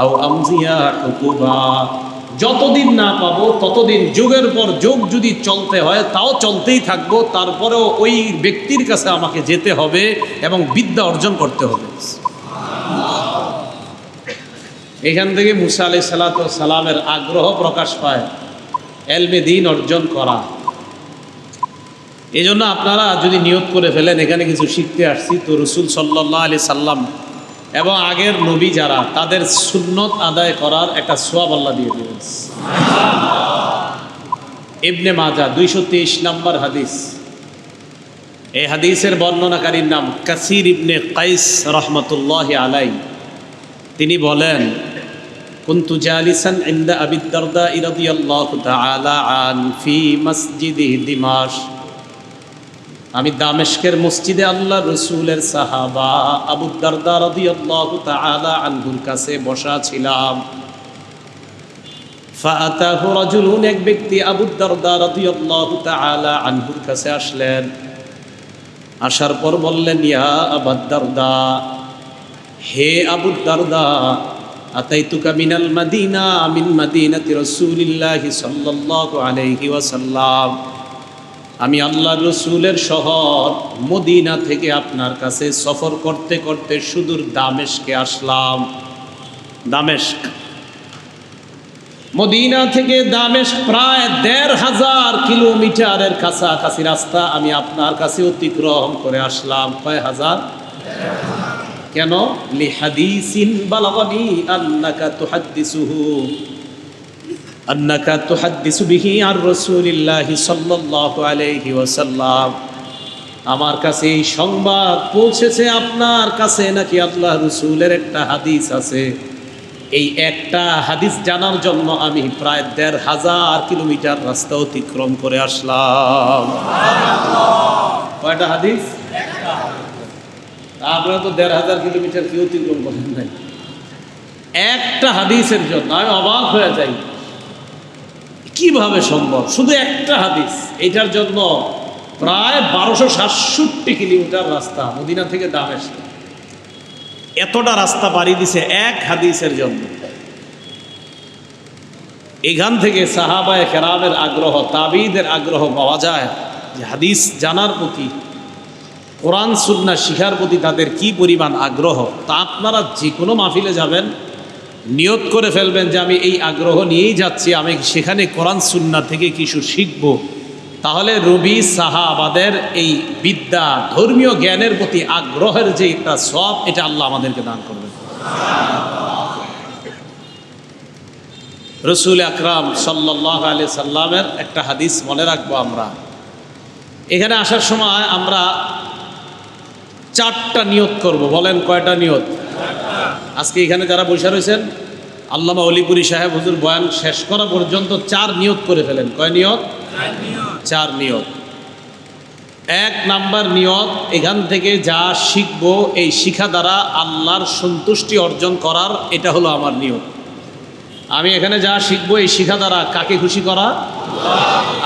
আও আমজিয়া হুকুবা, যতদিন না পাবো ততদিন যুগের পর যুগ যদি চলতে হয় তাও চলতেই থাকবো, তারপরেও ওই ব্যক্তির কাছে আমাকে যেতে হবে এবং বিদ্যা অর্জন করতে হবে। এখান থেকে মুসা আলাইহিস সালামের আগ্রহ প্রকাশ পায় এলমে দ্বীন অর্জন করা। এই জন্য আপনারা যদি নিয়ত করে ফেলেন এখানে কিছু শিখতে আসছি, তো রসুল সাল্লাল্লাহু আলাইহি সাল্লাম এবং আগের নবী যারা তাদের সুন্নত আদায় করার একটা সওয়াব আল্লাহ দিয়ে দিবেন। ইবনে মাজাহ 223 নম্বর হাদিস। এই হাদিসের বর্ণনাকারীর নাম কাসির ইবনে কাইস রাহমাতুল্লাহি আলাইহি। তিনি বলেন, কুনতু জালিসান ইনদা আবি দারদা রাদিয়াল্লাহু তাআলা আন ফি মসজিদি দিমাশক, আমি দামেস্কের মসজিদে আল্লাহ রসুলের সাহাবা আবু দারদা রাদিয়াল্লাহু তাআলা আনহুর কাছে বসা ছিলাম। ফাআতাহু রাজুলুন, এক ব্যক্তি আবু দারদা রাদিয়াল্লাহু তাআলা আনহুর কাছে আসলেন। আসার পর বললেন, ইয়া আবু দারদা, হে আবু দারদা, আতাইতুকা মিনাল মাদিনা মিন মাদিনাতি রাসূলিল্লাহি সাল্লাল্লাহু আলাইহি ওয়াসাল্লাম, আমি আল্লাহ রসুলের শহর মদিনা থেকে আপনার কাছে সফর করতে করতে সুদূর দামেস্কে আসলাম। দামেস্ক, মদিনা থেকে দামেস্ক প্রায় ১৫০০ কিলোমিটারের কাছাকাছি রাস্তা আমি আপনার কাছে অতিক্রম করে আসলাম। কয় হাজার? কেন? লিহাদিসিন বালাগানি আন্নাকা তুহাদ্দিসু বিহি আর রাসূলিল্লাহি সাল্লাল্লাহু আলাইহি ওয়াসাল্লাম, আমার কাছে এই সংবাদ পৌঁছেছে আপনার কাছে নাকি আল্লাহ রসুলের একটা হাদিস আছে। এই একটা হাদিস জানার জন্য আমি প্রায় ১৫০০ কিলোমিটার রাস্তা অতিক্রম করে আসলাম। কয়টা হাদিস? আপনারা তো ১৫০০ কিলোমিটার কি অতিক্রম করেন নাই? একটা হাদিসের জন্য আমি অবাক হয়ে যাই, কিভাবে সম্ভব? শুধু একটা হাদিস, এটার জন্য প্রায় ১২৬৭ কিলোমিটার রাস্তা মদিনা থেকে দামেস্ক, এতটা রাস্তা পাড়ি দিছে এক হাদিসের জন্য। এখান থেকে সাহাবায়ে কেরামের আগ্রহ, তাবিঈদের আগ্রহ পাওয়া যায় যে হাদিস জানার প্রতি, কোরআন সুন্নাহ শিখার প্রতি তাদের কি পরিমাণ আগ্রহ। তা আপনারা যে কোনো মাহফিলে যাবেন, নিয়ত করে ফেলবেন যে আমি এই আগ্রহ নিয়েই যাচ্ছি, আমি সেখানে কোরআন সুন্নাহ থেকে কিছু শিখব, তাহলে রবি সাহাবাদের এই বিদ্যা, ধর্মীয় জ্ঞানের প্রতি আগ্রহের যে একটা সওয়াব, এটা আল্লাহ আমাদেরকে দান করবেন। রসুল আকরাম সাল্লাল্লাহু আলাইহি সাল্লামের একটা হাদিস মনে রাখবো আমরা। এখানে আসার সময় আমরা 4টা নিয়ত করব। বলেন কয়টা নিয়ত? আজকে এখানে যারা বসে রয়েছেন, আল্লামা অলিপুরি সাহেব হুজুর বয়ান শেষ করা পর্যন্ত 4 নিয়ত করে ফেলেন। কয় নিয়ত? 4 নিয়ত। 1 নাম্বার নিয়ত, এখান থেকে যা শিখব এই শিক্ষা দ্বারা আল্লাহর সন্তুষ্টি অর্জন করার, এটা হলো আমার নিয়ত। আমি এখানে যা শিখব এই শিক্ষা দ্বারা কাকে খুশি করা?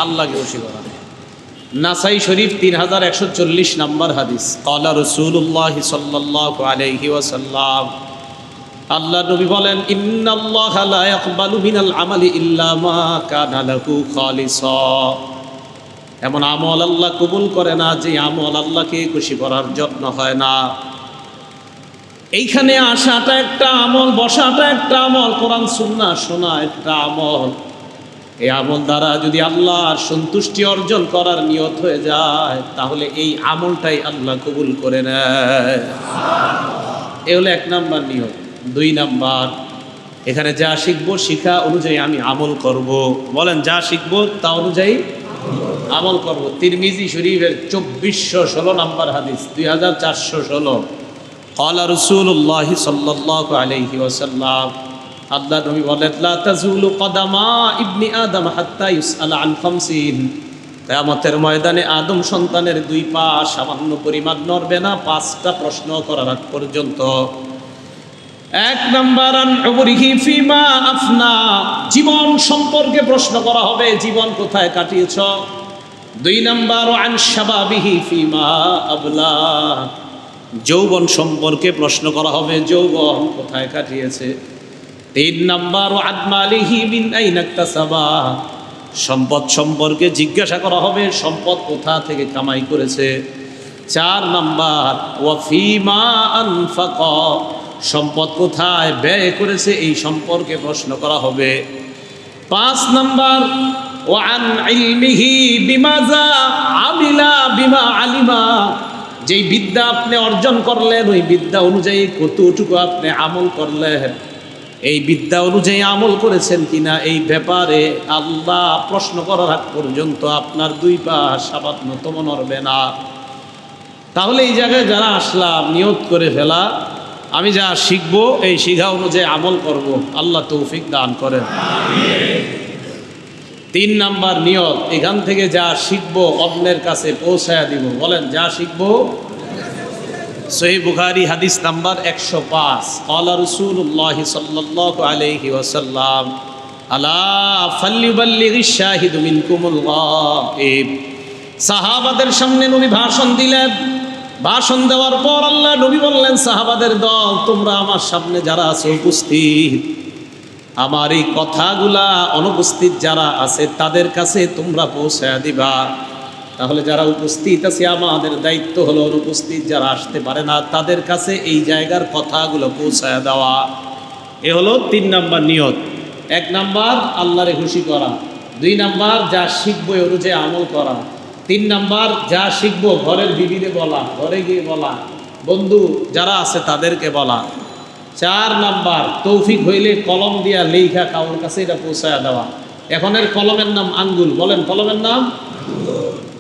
আল্লাহকে খুশি করা। নাসাই শরীফ 3140 নম্বর হাদিস। ক্বালা রাসূলুল্লাহি সাল্লাল্লাহু আলাইহি ওয়াসাল্লাম, আল্লাহ নবী বলেন, ইন্নাল্লাহা লা ইয়াকবালু মিনাল আমালি ইল্লা মা কানা লাহু খালিসা, এমন আমল আল্লাহ কবুল করে না যে আমল আল্লাহকে খুশি করার জন্য হয় না। এইখানে আসাটা একটা আমল, বসাটা একটা আমল, কোরআন সুন্নাহ শোনা একটা আমল। এই আমল দ্বারা যদি আল্লাহর সন্তুষ্টি অর্জন করার নিয়ত হয়ে যায়, তাহলে এই আমলটাই আল্লাহ কবুল করে নেয়। এ হলো 1 নাম্বার নিয়ত। 2 নাম্বার, এখানে যা শিখবো শিখা অনুযায়ী আমি আমল করব। বলেন, যা শিখবো তা অনুযায়ী আমল করব। তিরমিজি শরীফের 2416 নম্বর হাদিস, 2416। ক্বালা রাসূলুল্লাহি সাল্লাল্লাহু আলাইহি ওয়াসাল্লাম, আল্লাহ নবী বলেন, লা তাজুলু কদামা ইবনি আদম হাত্তা ইউসআলা আন 50। কিয়ামতের ময়দানে আদম সন্তানের 2 পা সামান্য পরিমাণ নড়বে না 5টা প্রশ্ন করার আগ পর্যন্ত। 1 নাম্বার, আন উমরিহি ফিমা আফনা, জীবন সম্পর্কে প্রশ্ন করা হবে, জীবন কোথায় কাটিয়েছ। 2 নাম্বার, আন শাবাবিহি ফিমা আবলা, যৌবন সম্পর্কে প্রশ্ন করা হবে, যৌবন কোথায় কাটিয়েছে। তিন নাম্বার ওয়ান মালিহি মিন আইনা ইকতাসাবা, সম্পদ সম্পর্কে জিজ্ঞাসা করা হবে সম্পদ কোথা থেকে কামাই করেছে। চার নাম্বার ওয়া ফিমা আনফাকা, সম্পদ কোথায় ব্যয় করেছে এই সম্পর্কে প্রশ্ন করা হবে। পাঁচ নাম্বার ওয়ান ইলমিহি বিমাযা আমিলা বিমা আলিমা, যেই বিদ্যা আপনি অর্জন করলেন ওই বিদ্যা অনুযায়ী কতটুকু আপনি আমল করলেন, এই বিদ্যা অনুযায়ী আমল করেছেন কিনা এই ব্যাপারে আল্লাহ প্রশ্ন করার আগ পর্যন্ত আপনার দুই পা সামান্যতম নড়বে না। তাহলে এই জায়গায় যারা আসলাম নিয়ত করে ফেলা, আমি যা শিখবো এই শিখা অনুযায়ী আমল করব, আল্লাহ তৌফিক দান করেন। তিন নাম্বার নিয়ত, এখান থেকে যা শিখবো অন্যের কাছে পৌঁছায়া দিব। বলেন যা শিখবো। সহিহ বুখারী হাদিস নাম্বার 105, ক্বালা রাসূলুল্লাহ সাল্লাল্লাহু আলাইহি ওয়াসাল্লাম আলা ফালইউবাল্লিগিশ শাহিদু মিনকুমুল গায়ব। সাহাবাদের সামনে নবী ভাষণ দিলেন। ভাষণ দেওয়ার পর আল্লাহ নবী বললেন, সাহাবাদের দল, তোমরা আমার সামনে যারা আছে উপস্থিত, আমার এই কথাগুলা অনুপস্থিত যারা আছে তাদের কাছে তোমরা পৌঁছায়া দিবা। তাহলে যারা উপস্থিত আছে আমাদের দায়িত্ব হলো অনুপস্থিত যারা আসতে পারে না তাদের কাছে এই জায়গার কথাগুলো পৌঁছায়া দেওয়া। এ হলো তিন নাম্বার নিয়ত। এক নাম্বার আল্লাহরে খুশি করা, দুই নাম্বার যা শিখবো এ অনুযায়ী আমল করা, তিন নাম্বার যা শিখবো ঘরের বিবিরে বলা, ঘরে গিয়ে বলা, বন্ধু যারা আছে তাদেরকে বলা, চার নাম্বার তৌফিক হইলে কলম দিয়া লেখা কাউর কাছে এটা পৌঁছায়া দেওয়া। এখনের কলমের নাম আঙ্গুল। বলেন কলমের নাম,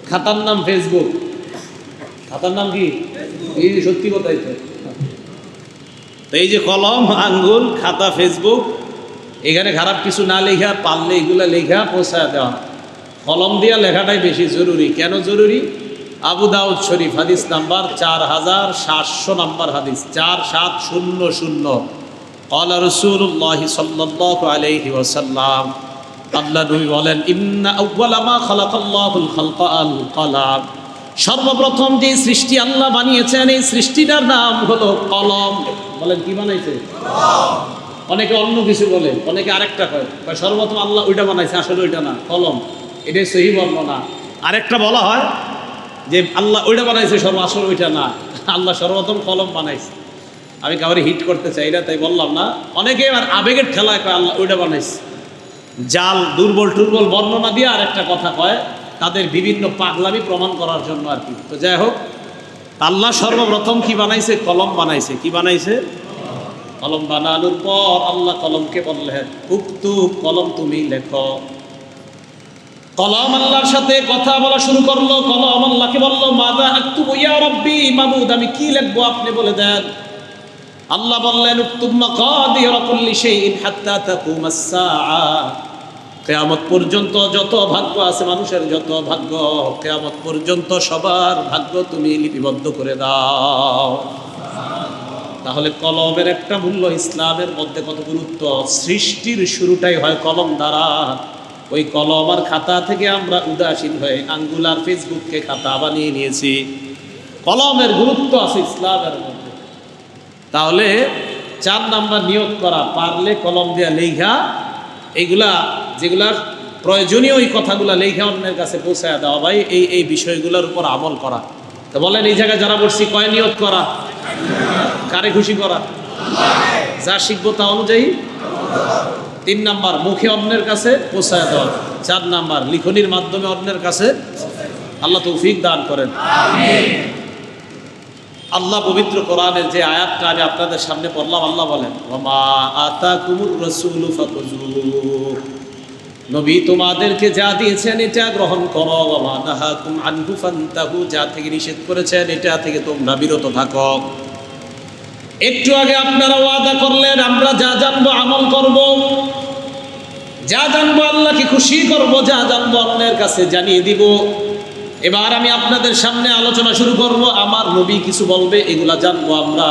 খাতার নাম ফেসবুক। খাতার নাম কি? এই সত্যি কথাই তো। এই যে কলম, আঙ্গুল, খাতা, ফেসবুক, এখানে খারাপ কিছু না লেখা, পারলে এগুলা লেখা পৌঁছায় দেওয়া। কলম দিয়া লেখাটাই বেশি জরুরি। কেন জরুরি? আবু দাউদ শরীফ হাদিস নাম্বার 4700 নাম্বার হাদিস, 4700। ক্বালা রাসূলুল্লাহ সাল্লাল্লাহু আলাইহি ওয়াসাল্লাম, আল্লাহ নবী বলেন, ইন্না আউওয়ালা মা খালাকাল্লাহুল খালকা আল কলাম, সর্বপ্রথম যে সৃষ্টি আল্লাহ বানিয়েছেন এই সৃষ্টিটার নাম হলো কলম। বলেন কি বানাইছে? অনেকে অন্য কিছু বলে, অনেকে আরেকটা কয়, সর্বপ্রথম আল্লাহ ওইটা বানাইছে, আসলে ওইটা না, কলম। এটাই সহি বর্ণনা। আরেকটা বলা হয় যে আল্লাহ ওইটা বানাইছে, আসলে ওইটা না, আল্লাহ সর্বপ্রথম কলম বানাইছে। আমি কাউরে হিট করতে চাই না তাই বললাম না। অনেকে আর আবেগের ঠেলায় কয় আল্লাহ ওইটা বানাইছে, জাল দুর্বল টুর্বল বর্ণনা দিয়ে আরেকটা কথা কয়, তাদের বিভিন্ন পাগলামি প্রমাণ করার জন্য আর কি। তো যাই হোক, আল্লাহ সর্বপ্রথম কি বানাইছে? কলম বানাইছে। কি বানাইছে? কলম বানানোর পর আল্লাহ কলমকে বললেন, উক্তুব, কলম তুমি লেখো। কলম আল্লাহর সাথে কথা বলা শুরু করলো। কলম আল্লাহকে বললো, মাযা আকতুবু ইয়া রাব্বি, মাবুদ আমি কি লিখবো আপনি বলে দেন। আল্লাহ বললেন, উক্তুব মাকাদির কুল্লি শাইইন হাত্তা তাকুমাস সাআ, কিয়ামত পর্যন্ত যত ভাগ্য আছে মানুষের, যত ভাগ্য, কিয়ামত পর্যন্ত সবার ভাগ্য তুমি লিপিবদ্ধ করে দাও। তাহলে কলমের একটা মূল্য ইসলামের মধ্যে কত গুরুত্ব। সৃষ্টির শুরুটাই হয় কলম দ্বারা। ওই কলম আর খাতা থেকে আমরা উদাসীন হয়ে আঙ্গুল আর ফেসবুককে খাতা বানিয়ে নিয়েছি। কলমের গুরুত্ব আছে ইসলামের মধ্যে। তাহলে 4 নাম্বার নিয়ত করা, পারলে কলম দিয়া লেখা, এইগুলা যেগুলা প্রয়োজনীয় ওই কথাগুলা লেখা অন্যের কাছে পৌঁছায় দেওয়া। ভাই এই বিষয়গুলোর উপর আমল করা। তো বলেন এই জায়গায় যারা বলছি কয় নিয়ত করা? কারে খুশি করা? যা শিখবো তা অনুযায়ী। 3 নাম্বার মুখে অন্যের কাছে পৌঁছায় দেওয়া। 4 নাম্বার লিখনির মাধ্যমে অন্যের কাছে। আল্লাহ তৌফিক দান করেন। আল্লাহ পবিত্র কোরআনের যে আয়াতটা আমি আপনাদের সামনে পড়লাম, আল্লাহ বলেন, ওমা আতাকুমুর রাসূলু ফাখুযুহু, নবী তোমাদেরকে যা দিয়েছেন এটা গ্রহণ করো। ওমা নাহাকুম আনহু ফান্তাহু, যা থেকে নিষেধ করেছেন এটা থেকে তোমরা বিরত থাকো। একটু আগে আপনারা ওয়াদা করলেন আমরা যা জানবো আমল করব, যা জানবো আল্লাহকে খুশি করব, যা জানবো অন্যের কাছে জানিয়ে দিব। এবার আমি আপনাদের সামনে আলোচনা শুরু করব। আমার নবী কিছু বলবে, এগুলা জানবো আমরা।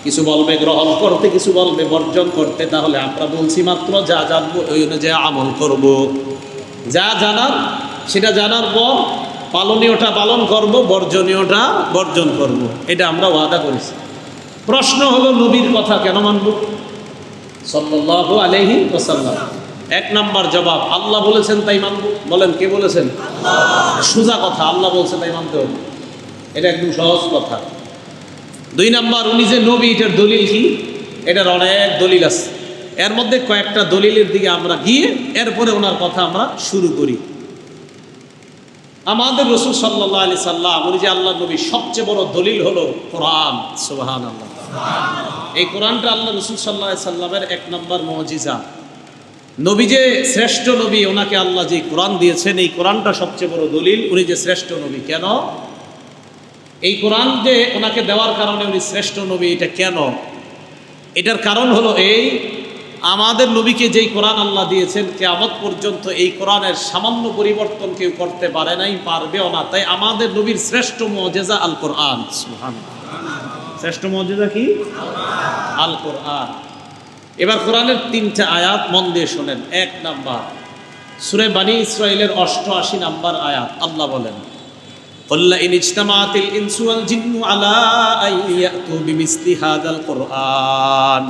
কিছু বলবে গ্রহণ করতে, কিছু বলবে বর্জন করতে। তাহলে আমরা বলছি মাত্র যা জানবো ওই অনুযায়ী আমল করব। যা জানার সেটা জানার পর পালনীয়টা পালন করব, বর্জনীয়টা বর্জন করব। এটা আমরা ওয়াদা করেছি। প্রশ্ন হলো নবীর কথা কেন মানব? সাল্লাল্লাহু আলাইহি ওয়াসাল্লাম। এক নাম্বার জবাব, আল্লাহ বলেছেন তাই মানব। বলেন, কে বলেছেন? সোজা কথা, আল্লাহ বলছে তাই মানতে হবে, এটা একদম সহজ কথা। দুই নাম্বার, উনি যে নবী, এটার দলিল কি? এটার অনেক দলিল আছে, এর মধ্যে কয়েকটা দলিলের দিকে আমরা গিয়ে এরপরে ওনার কথা আমরা শুরু করি। আমাদের রাসূল সাল্লাল্লাহু আলাইহি সাল্লাম, উনি যে আল্লাহর নবী, সবচেয়ে বড় দলিল হলো কোরআন। সুবহানাল্লাহ। এই কোরআনটা আল্লাহ রাসূল সাল্লাল্লাহু আলাইহি সাল্লামের এক নম্বর মুজিজা। নবী যে শ্রেষ্ঠ নবী, ওনাকে আল্লাহ যে কোরআন দিয়েছেন, এই কোরআনটা সবচেয়ে বড় দলিল উনি যে শ্রেষ্ঠ নবী। কেন? এই কোরআন যে ওনাকে দেওয়ার কারণে উনি শ্রেষ্ঠ নবী, এটা কেন? এটার কারণ হলো এই, আমাদের নবীকে যেই কোরআন আল্লাহ দিয়েছেন, কিয়ামত পর্যন্ত এই কোরআনের সামান্য পরিবর্তন কেউ করতে পারে নাই, পারবেও না। তাই আমাদের নবীর শ্রেষ্ঠ মুজিজা আল কোরআন। সুবহানাল্লাহ। শ্রেষ্ঠ মুজিজা কি? আল কোরআন। এবার কোরআনের 3টা আয়াত মন দিয়ে শোনেন। এক নাম্বার, সূরা বনী ইসরাঈলের 88 নাম্বার আয়াত। আল্লাহ বলেন, ক্বাল্লা ইন ইজতামাআতিল ইনসু ওয়াল জিন্নু আলা আন ইয়াতু বিমিসলি হাযাল কুরআন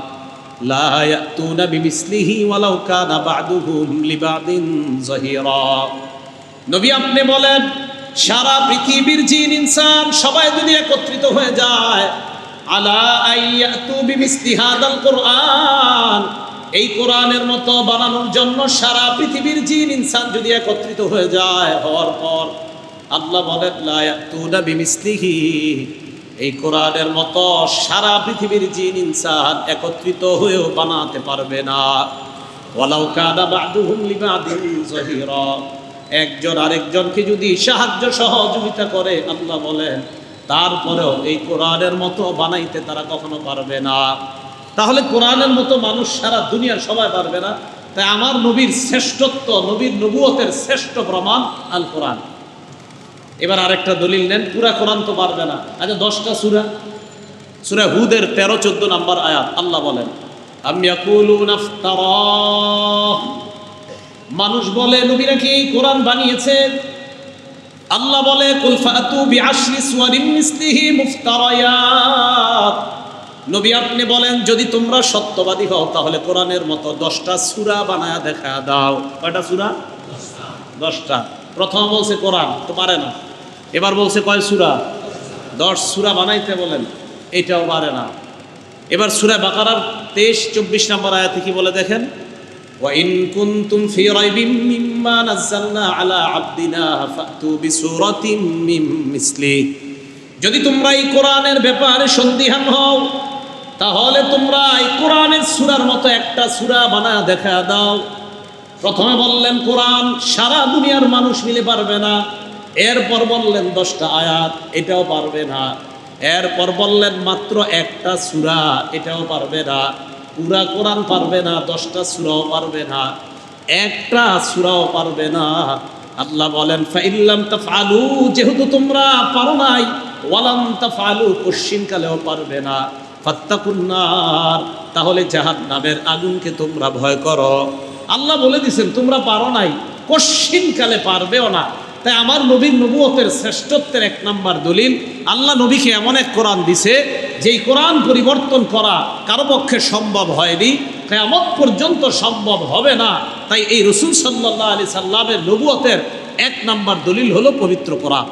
লা ইয়াতুনা বিমিসলিহি ওয়ালাউ কানা বা'দুহুম লিবা'দিন যাহিরা। নবী, আপনি বলেন, সারা পৃথিবীর জিন ইনসান সবাই যদি একত্রিত হয়ে যায়, আলা আইয়াতু বিমিসলি হাদাল কোরআন, এই কোরআনের মতো বানানোর জন্য সারা পৃথিবীর জিন ইনসান যদি একত্রিত হয়ে যায়, হওয়ার পর আল্লাহ বলেন, লা ইয়াতুনা বিমিসলিহি, এই কোরআনের মতো সারা পৃথিবীর জিন ইনসান একত্রিত হয়েও বানাতে পারবে না। ওয়ালাউ কানা বা'দুহুম লিবা'দিন যাহিরা, একজন আরেকজনকে যদি সাহায্য সহযোগিতা করে, আল্লাহ বলেন, তারপরেও এই কোরআনের মতো বানাইতে তারা কখনো পারবে না। তাহলে কোরআনের মতো মানুষ সারা দুনিয়ার সবাই পারবে না। তাই আমার নবীর শ্রেষ্ঠত্ব, নবীর নবুয়তের শ্রেষ্ঠ প্রমাণ আল কোরআন। এবার আরেকটা দলিল নেন, পুরা কোরআন তো পারবে না। আচ্ছা, 10টা সূরা, সূরা হুদের 13-14 নাম্বার আয়াত। আল্লাহ বলেন, আম ইয়াকুলুনা ইফতারা, মানুষ বলে নবী নাকি এই কোরআন বানিয়েছেন। আল্লাহ বলে, কুল ফাতু বিআশরি সুওয়ারিন মিসলিহি মুফতারায়াত, নবী আপনি বলেন, যদি তোমরা সত্যবাদী হও তাহলে কোরআনের মতো 10টা সূরা বানায়া দেখা দাও। কয়টা সূরা? 10টা। প্রথম বলছে কোরআন তো পারে না, এবার বলছে কয় সূরা? 10 সূরা বানাইতে বলেন, এটাও পারে না। এবার সূরা বাকারার 23-24 নম্বর আয়াতে কি বলে দেখেন, وَإِن كُنتُمْ فِي رَيْبٍ مِّمَّا نَزَّلْنَا عَلَىٰ عَبْدِنَا فَأْتُوا بِسُورَةٍ مِّن مِّثْلِهِ, যদি তোমরা এই কোরআনের ব্যাপারে সন্দিহান হও তাহলে তোমরা এই কোরআনের সূরার মতো একটা সূরা বানায় দেখা দাও। প্রথমে বললেন কোরআন সারা দুনিয়ার মানুষ মিলে পারবে না, এরপর বললেন 10টা আয়াত, এটাও পারবে না। এরপর বললেন মাত্র একটা সূরা, এটাও পারবে না। পুরা কোরআন পারবে না, 10টা সূরাও পারবে না, একটা সূরাও পারবে না। আল্লাহ বলেন, ফাইল্লাম তাফআলু, যেহেতু তোমরা পারো নাই, ওয়ালাম তাফআলু, পশ্চিমকালেও পারবে না, ফাত্তাকুন নার, তাহলে জাহান্নামের আগুনকে তোমরা ভয় করো। আল্লাহ বলে দিয়েছেন তোমরা পারো নাই, পশ্চিমকালে পারবেও না। তাই আমার নবীর নবুয়তের শ্রেষ্ঠত্বের 1 নাম্বার দলিল, আল্লাহ নবীকে এমন এক কোরআন দিছে যেই কোরআন পরিবর্তন করা কারো পক্ষে সম্ভব হয়নি, কিয়ামত পর্যন্ত সম্ভব হবে না। তাই এই রাসূল সাল্লাল্লাহু আলাইহি সাল্লামের নবুয়তের 1 নাম্বার দলিল হলো পবিত্র কোরআন।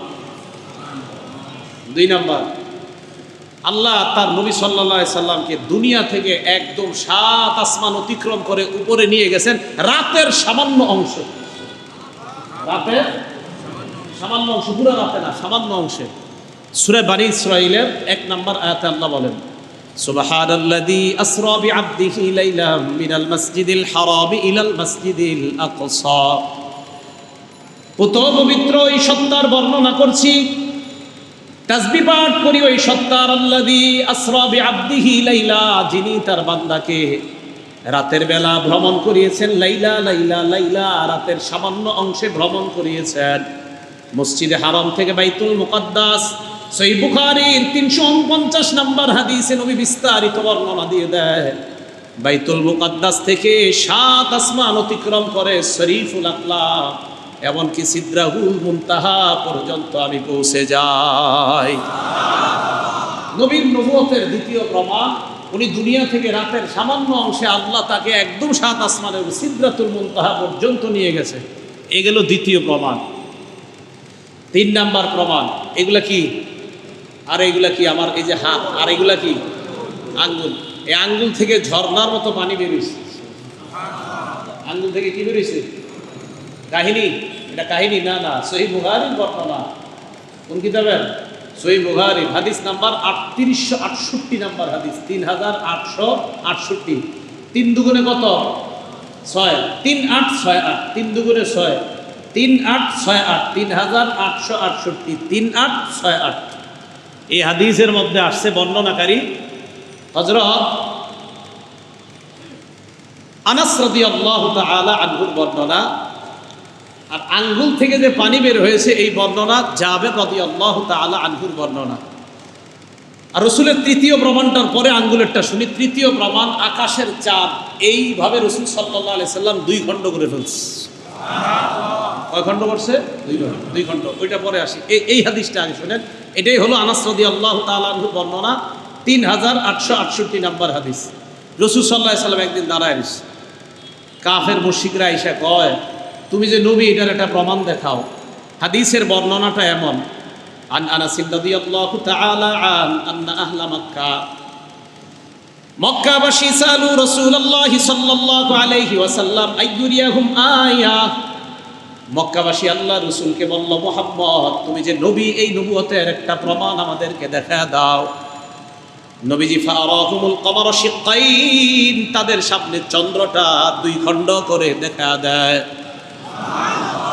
2 নাম্বার, আল্লাহ তার নবী সাল্লাল্লাহু আলাইহি সাল্লামকে দুনিয়া থেকে একদম 7 আসমান অতিক্রম করে উপরে নিয়ে গেছেন রাতের সামান্য অংশ। রাতের সামান্য অংশ, পুরো রাতে না, সামান্য অংশে। সূরা বনী ইসরাঈলের 1 নাম্বার আয়াতে আল্লাহ বলেন, সুবহানাল্লাযী আসরা বিআবদিহি লাইলাম মিনাল মাসজিদিল হারাম ইলাল মাসজিদিল আকসা, কত পবিত্র এই সত্তার বর্ণনা করছি, তাসবিহ পাঠ করি ওই সত্তার, আল্লাযী আসরা বিআবদিহি লাইলা, যিনি তার বান্দাকে রাতের বেলা ভ্রমণ করিয়েছেন। লাইলা লাইলা লাইলা, রাতের সামান্য অংশে ভ্রমণ করিয়েছেন মসজিদে হারাম থেকে বাইতুল মুকাদ্দাস। সহিহ বুখারীর 349 নম্বর হাদিসে নবী বিস্তারিত বর্ণনা দিয়ে দেয়, বাইতুল মুকাদ্দাস থেকে 7 আসমান অতিক্রম করে শরীফুল আকলাম, এমনকি সিদরাতুল মুনতাহা পর্যন্ত আমি পৌঁছে যাই। নবীর নবুয়তের দ্বিতীয় প্রমাণ উনি দুনিয়া থেকে রাতের সামান্য অংশে আল্লাহ তাকে একদম 7 আসমানের সিদরাতুল মুনতাহা পর্যন্ত নিয়ে গেছে। এগুলো দ্বিতীয় প্রমাণ। 3 নাম্বার প্রমাণ, এগুলা কি? আর এগুলা কি? আমার এই যে হাত, আর এগুলা কি? আঙ্গুল। এই আঙ্গুল থেকে ঝর্ণার মতো পানি বেরিয়েছে। আঙ্গুল থেকে কি বেরিয়েছে? কাহিনী? এটা কাহিনী না, না, সহিহ বুখারীর বর্ণনা। কোন কিতাবের? সহিহ বুখারী, হাদিস নাম্বার 3868 নাম্বার হাদিস, 3868। 3 দুগুণে কত? 6। 3868, 3 দুগুণে 6, 3868, 3868, 3868। এই হাদিসের মধ্যে আসছে বর্ণনাকারী হযরত আনাস রাদিয়াল্লাহু তাআলা আনহুর বর্ণনা। আর আঙ্গুল থেকে যে পানি বের হয়েছে এই বর্ণনা জাবের রাদিয়াল্লাহু তাআলা আনহুর বর্ণনা। আর রাসূলের তৃতীয় প্রমাণটার পরে আঙ্গুলেরটা শুনি। তৃতীয় প্রমাণ, আকাশের চাঁদ এইভাবে রাসূল সাল্লাল্লাহু আলাইহি সাল্লাম 2 খণ্ড করে ফেলছে। কয় খণ্ড করছে? 2 খণ্ড। ওইটা পরে আসি, এই হাদিসটা আগে শুনেন। এটাই হলো আনাস রাদিয়াল্লাহু তাআলা আনহুর বর্ণনা, 3868 নাম্বার হাদিস। রাসূল সাল্লাল্লাহু আলাইহি সাল্লাম একদিন দাঁড়ায় রয়েছে। কাফের মুশরিকরা আইসা কয়, তুমি যে নবী, এটার একটা প্রমাণ দেখাও। হাদিসের বর্ণনাটা এমন, আন আনাস রাদিয়াল্লাহু তাআলা আন্না আহলা মক্কা, মক্কাবাসী সালু রাসূলুল্লাহ সাল্লাল্লাহু আলাইহি ওয়াসাল্লাম আইয়ুরিয়াহুম আয়া। মক্কাবাসী আল্লাহ রাসূলকে বলল, মুহাম্মদ তুমি যে নবী, এই নবুয়তের একটা প্রমাণ আমাদেরকে দেখা দাও। নবীজি ফারাহুমুল কমার শিক্কাইন, তাদের সামনে চন্দ্রটা 2 খণ্ড করে দেখা দেয়।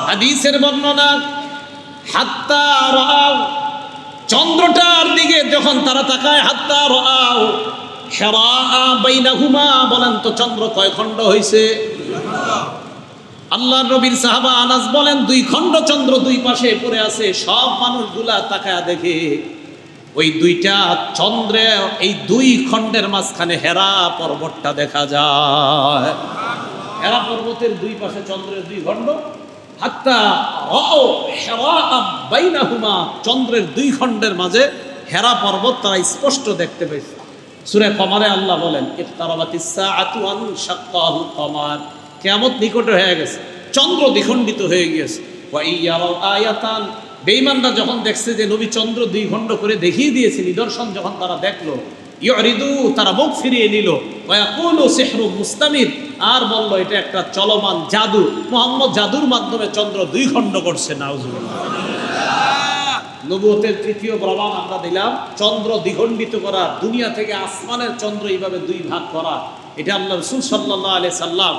হাদিসের বর্ণনা, হাত্তা রাও, চন্দ্রটার দিকে যখন তারা তাকায়, হাত্তা রাও হিরা বাইনাহুমা, বলেন তো চন্দ্র কয় খণ্ড হইছে? আল্লাহর নবীর সাহাবা আনাস বলেন 2 খণ্ড চন্দ্র 2 পাশে পড়ে আছে। সব মানুষগুলা তাকায় দেখে ওই 2টা চন্দ্রে, এই 2 খণ্ডের মাঝখানে হেরা পর্বতটা দেখা যায়। হেরা পর্বতের 2 পাশে চন্দ্রের 2 খণ্ড। হাত্তা রাও হিরা বাইনাহুমা, চন্দ্রের 2 খণ্ডের মাঝে হেরা পর্বত তারা স্পষ্ট দেখতে পেয়েছে। সূরা কমারে আল্লাহ বলেন, ইফতারাবাতিস সাআতু ওয়ান শাক্কাল কমার, কিয়ামত নিকট হয়ে গেছে, চন্দ্র দ্বিখণ্ডিত হয়ে গিয়েছে। ওয়া ইয়ারাউ আয়াতান, বেঈমানরা যখন দেখছে যে নবী চন্দ্র 2 খণ্ড করে দেখিয়ে দিয়েছে, নিদর্শন যখন তারা দেখলো, ইউরিদু, তারা মুখ ফিরিয়ে নিল। ওয়া ইয়াকুলু সিহরু মুস্তামির, আর বলল এটা একটা চলমান জাদু, মুহাম্মদ জাদুর মাধ্যমে চন্দ্র 2 খণ্ড করছে। নাউজুবিল্লাহ। নবুয়তের তৃতীয় প্রমাণ আমরা দিলাম, চন্দ্র দ্বিখণ্ডিত করা, দুনিয়া থেকে আসমানের চন্দ্র এইভাবে 2 ভাগ করা, এটা আল্লাহ রাসূল সাল্লাল্লাহু আলাইহি সাল্লাম,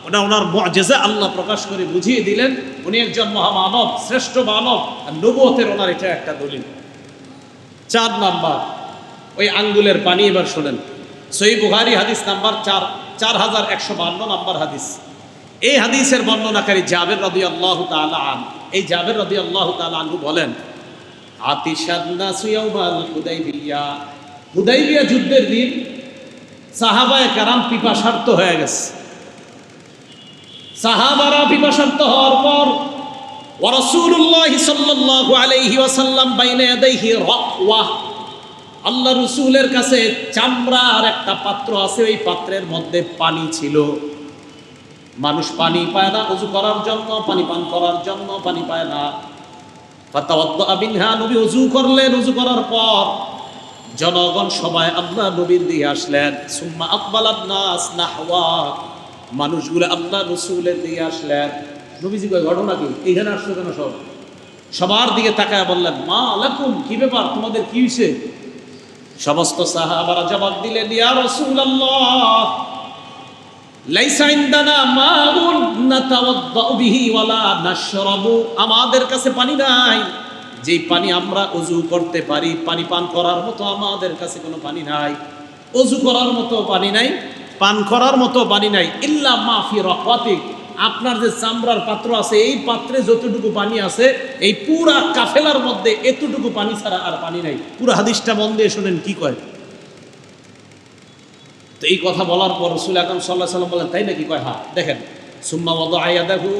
ওটা ওনার মুআজিজা আল্লাহ প্রকাশ করে বুঝিয়ে দিলেন। উনি একজন মহামানব, শ্রেষ্ঠ মানব, আর নবুয়তের ওনার এটা একটা দলিল। 4 নাম্বার, ওই আঙ্গুলের পানি। এবার শোনেন, সহিহ বুখারী হাদিস নাম্বার 4152 নাম্বার হাদিস। এই হাদিসের বর্ণনাকারী জাবের রাদিয়াল্লাহু তাআলা আনহু, এই জাবের রাদিয়াল্লাহু তাআলা আনহু বলেন, আতিশান নাসু ইয়াউমাল হুদাইবিয়া, হুদাইবিয়া যুদ্ধের দিন সাহাবায়ে কেরাম পিপাসার্ত হয়ে গেছে। সাহাবারা পিপাসার্ত হওয়ার পর ওয়া রাসূলুল্লাহ সাল্লাল্লাহু আলাইহি ওয়াসাল্লাম বাইনা ইয়াদাইহি রাকওয়া, আল্লাহ রাসূলের কাছে চামড়ার একটা পাত্র আছে, ওই পাত্রের মধ্যে পানি ছিল। মানুষ পানি পায় না ওযু করার জন্য, পানি পান করার জন্য পানি পায় না। ফাতাওয়াদ্দা বিনহা, নবী ওযু করলেন। ওযু করার পর জনগণ সবাই আল্লাহ নবীর দিকে আসলেন। সুম্মা আকবালান নাস নাহওয়া, মানুষগুলো আল্লাহ রাসূলের দিকে আসলেন। নবীজি কয়, ঘটনা কি? এইখানে আসছো কেন? সবার দিকে তাকায় বললেন, মা লাকুম, কি ব্যাপার, তোমাদের কি হয়েছে? সমস্ত সাহাবারা জবাব দিলেন, ইয়া রাসূলুল্লাহ, লাইসা ইনদানা মাউন নাতাওয়াদ্দা বিহি ওয়ালা নাশরাবু, আমাদের কাছে পানি নাই, যেই পানি আমরা ওযু করতে পারি, পানি পান করার মতো আমাদের কাছে কোনো পানি নাই। ওযু করার মতো পানি নাই, পান করার মতো পানি নাই। ইল্লা মা ফি রাকওয়াতিক, আপনার যে চামড়ার পাত্র আছে, এই পাত্রে যতটুকু পানি আছে, এই পুরা কাফেলার মধ্যে এতটুকু পানি ছাড়া আর পানি নাই। পুরো হাদিসটা মন দিয়ে শুনেন কি কয়। তো এই কথা বলার পর রাসূল আকরাম সাল্লাল্লাহু আলাইহি ওয়াসাল্লাম বলেন, তাই নাকি? কয় হ্যাঁ। দেখেন, সুম্মা ওয়াদাআ ইয়াদাহু,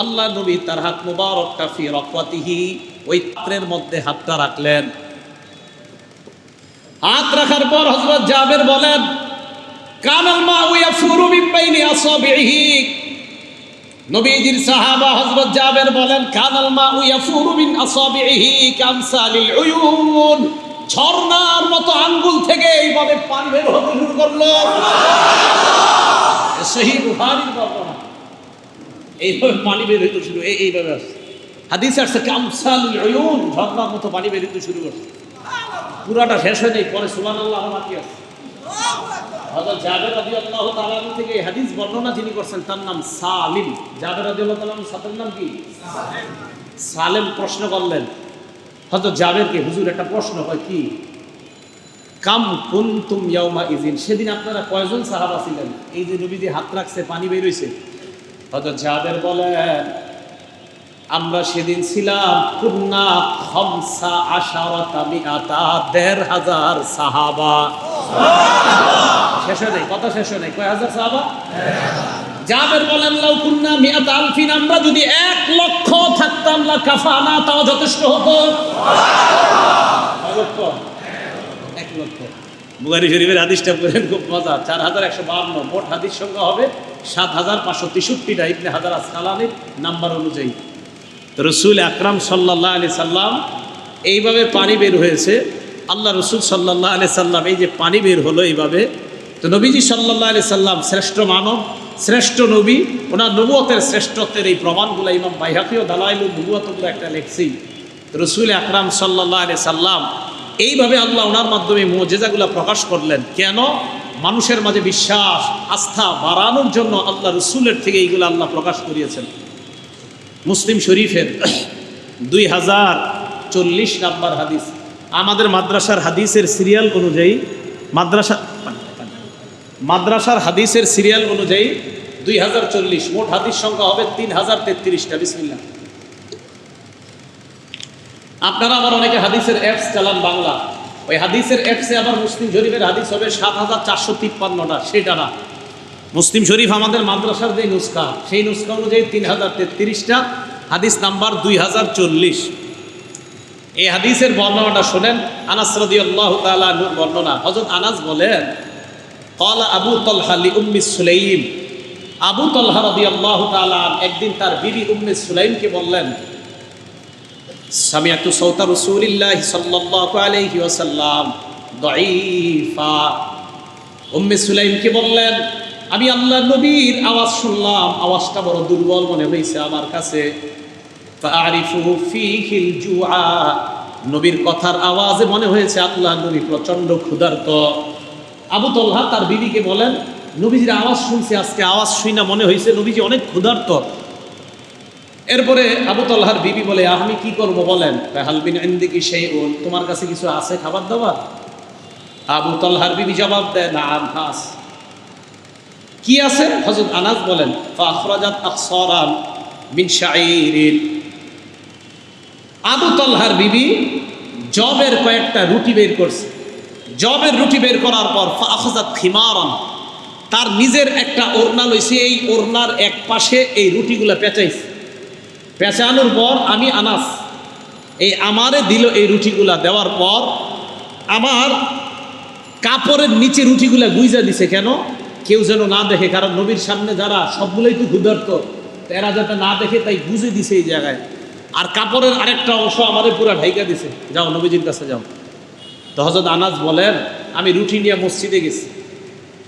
আল্লাহ নবী তার হাত মুবারকটা ফি রাকওয়াতিহি, ওই পাত্রের মধ্যে হাতটা রাখলেন। হাত রাখার পর হযরত জাবের বলেন কানাল মাউ ইয়াফুরু মিন বাইনি আসাবিহি। নবীজির সাহাবা হযরত জাবের বলেন কানাল মাউ ইয়াফুরু মিন আসাবিহি কামসালিল উয়ুন, ঝর্ণার মতো আঙ্গুল থেকে এইভাবে পানি বের হতে শুরু করলো। সহিহ বুখারীর বর্ণনা, এইভাবে পানি বের হতে শুরু, এইভাবে আসছে হাদিসে আসছে কামসালিল উয়ুন, ঝর্ণার মতো পানি বের হতে শুরু করছে। পুরাটা শেষ হয়ে যায়, পরে সুবহানাল্লাহ বাকি আছে। হযরত জাবের রাদিয়াল্লাহু তাআলা আনহু থেকে এই হাদিস বর্ণনা যিনি করছেন তার নাম সালিম। জাবের রাদিয়াল্লাহু তাআলা আনহুর সাথের নাম কি? সালেম। প্রশ্ন করলেন হযরত জাবেরকে, হুজুর একটা প্রশ্ন হয় কি, কাম কুনতুম ইয়াউমা ইযিন, সেদিন আপনারা কয়জন সাহাবা ছিলেন? এই যে নবীজি হাত রাখছে পানি বের হইছে। হযরত জাবের বলেন আমরা সেদিন ছিলাম কুন্না খামসা আশারাতা মিআতা, ১৫০০ সাহাবা। শেষ হয়ে যায়, কথা শেষ হয়ে নাই, কয় হাজার সাহাবা? জাবের বলেন লাউ কুন্না মিআতা আলফিন, আমরা যদি ১,০০,০০০ থাকতাম লা কাফানা, তাও যথেষ্ট হতো। এক লক্ষ। বুখারী শরীফের হাদিসটা পড়েন, খুব মজা। ৪,১৫২, মোট হাদিস সংখ্যা হবে ৭,৫৬৩টা ইবনে হাজার আসকালানির নাম্বার অনুযায়ী। রসুল আকরাম সাল্লাল্লাহু আলাইহি সাল্লাম এইভাবে পানি বের হয়েছে। আল্লাহ রসুল সাল্লাল্লাহু আলাইহি সাল্লাম এই যে পানি বের হলো এইভাবে, তো নবীজি সাল্লাল্লাহু আলাইহি সাল্লাম শ্রেষ্ঠ মানব, শ্রেষ্ঠ নবী, ওনার নবুয়তের শ্রেষ্ঠত্বের এই প্রমাণগুলো ইমাম বাইহাকী ও দালাইলুন নবুওয়াতগুলো একটা লেখছি। রসুল আকরাম সাল্লাল্লাহু আলাইহি সাল্লাম এইভাবে আল্লাহ ওনার মাধ্যমে মুজিজাগুলো প্রকাশ করলেন। কেন? মানুষের মাঝে বিশ্বাস আস্থা বাড়ানোর জন্য আল্লাহ রসুলের থেকে এইগুলো আল্লাহ প্রকাশ করিয়েছেন। মুসলিম শরীফের 2040 নাম্বার হাদিস, আমাদের মাদ্রাসার হাদিসের সিরিয়াল অনুযায়ী, মাদ্রাসার হাদিসের সিরিয়াল অনুযায়ী 2040, মোট হাদিস সংখ্যা হবে 3033টা। বিসমিল্লাহ। আপনারা আবার অনেকে হাদিসের অ্যাপস চালান বাংলা, ওই হাদিসের অ্যাপসে আবার মুসলিম শরীফের হাদিস হবে ৭,৪৫৩টা, সেটা না। মুসলিম শরীফ আমাদের মাদ্রাসার যে নুসখা, সেই নুসখা অনুযায়ী 3033টা, হাদিস নাম্বার 2040। এই হাদিসের বর্ণনাটা শোনেন, আনাস রাদিয়াল্লাহু তাআলা আনহুর বর্ণনা। হযরত আনাস বলেন ক্বালা আবু তালহা লি উম্মি সুলাইম, আবু তালহা রাদিয়াল্লাহু তাআলা একদিন তার বিবি উম্মে সুলাইমকে বললেন সামিআতু সাওতা রাসূলিল্লাহি সাল্লাল্লাহু আলাইহি ওয়াসাল্লাম দাঈফা। উম্মে সুলাইমকে বললেন আমি আল্লাহর নবীর আওয়াজ শুনলাম, আওয়াজটা বড় দুর্বল মনে হয়েছে আমার কাছে। ফাআরিফু ফীহিল জুআ, নবীর কথার আওয়াজে মনে হয়েছে আল্লাহর নবী প্রচন্ড ক্ষুধার্ত। আবু তালহা তার বিবিকে বলেন নবীজির আওয়াজ শুনছি আজকে, আওয়াজ শুই না মনে হয়েছে নবীজি অনেক ক্ষুধার্ত। এরপরে আবু তালহার বিবি বলে আমি কি করব বলেন? হাল বিন ইনদিকি শাইউন, তোমার কাছে কিছু আছে খাবার দাবার? আবু তালহার বিবি জবাব দেয় নাআম, হাস। কি আছে? হযরত আনাস বলেন ফাখরাজাত আকসারান মিন শাঈরিন, আবু তালহার বিবি জবের কয়েকটা রুটি বের করছে। জবের রুটি বের করার পর ফাখাযাত খিমারান, তার নিজের একটা ওড়না লইছে, এই ওড়নার এক পাশে এই রুটিগুলো পেঁচাইছে। পেঁচানোর পর আমি আনাস এই আমারে দিল এই রুটিগুলা, দেওয়ার পর আমার কাপড়ের নিচে রুটিগুলা গুইজা দিছে। কেন? কেউ যেন না দেখে, কারণ নবীর সামনে যারা সবগুলোই তো ক্ষুধার্ত, এরা যাতে না দেখে তাই গুজে দিছে এই জায়গায়। আর কাপড়ের আরেকটা অংশ আমাদের পুরো ঢাইকা দিছে, যাও নবীজির কাছে যাও। তো হযরত আনাস বলেন আমি রুটি নিয়ে মসজিদে গেছি,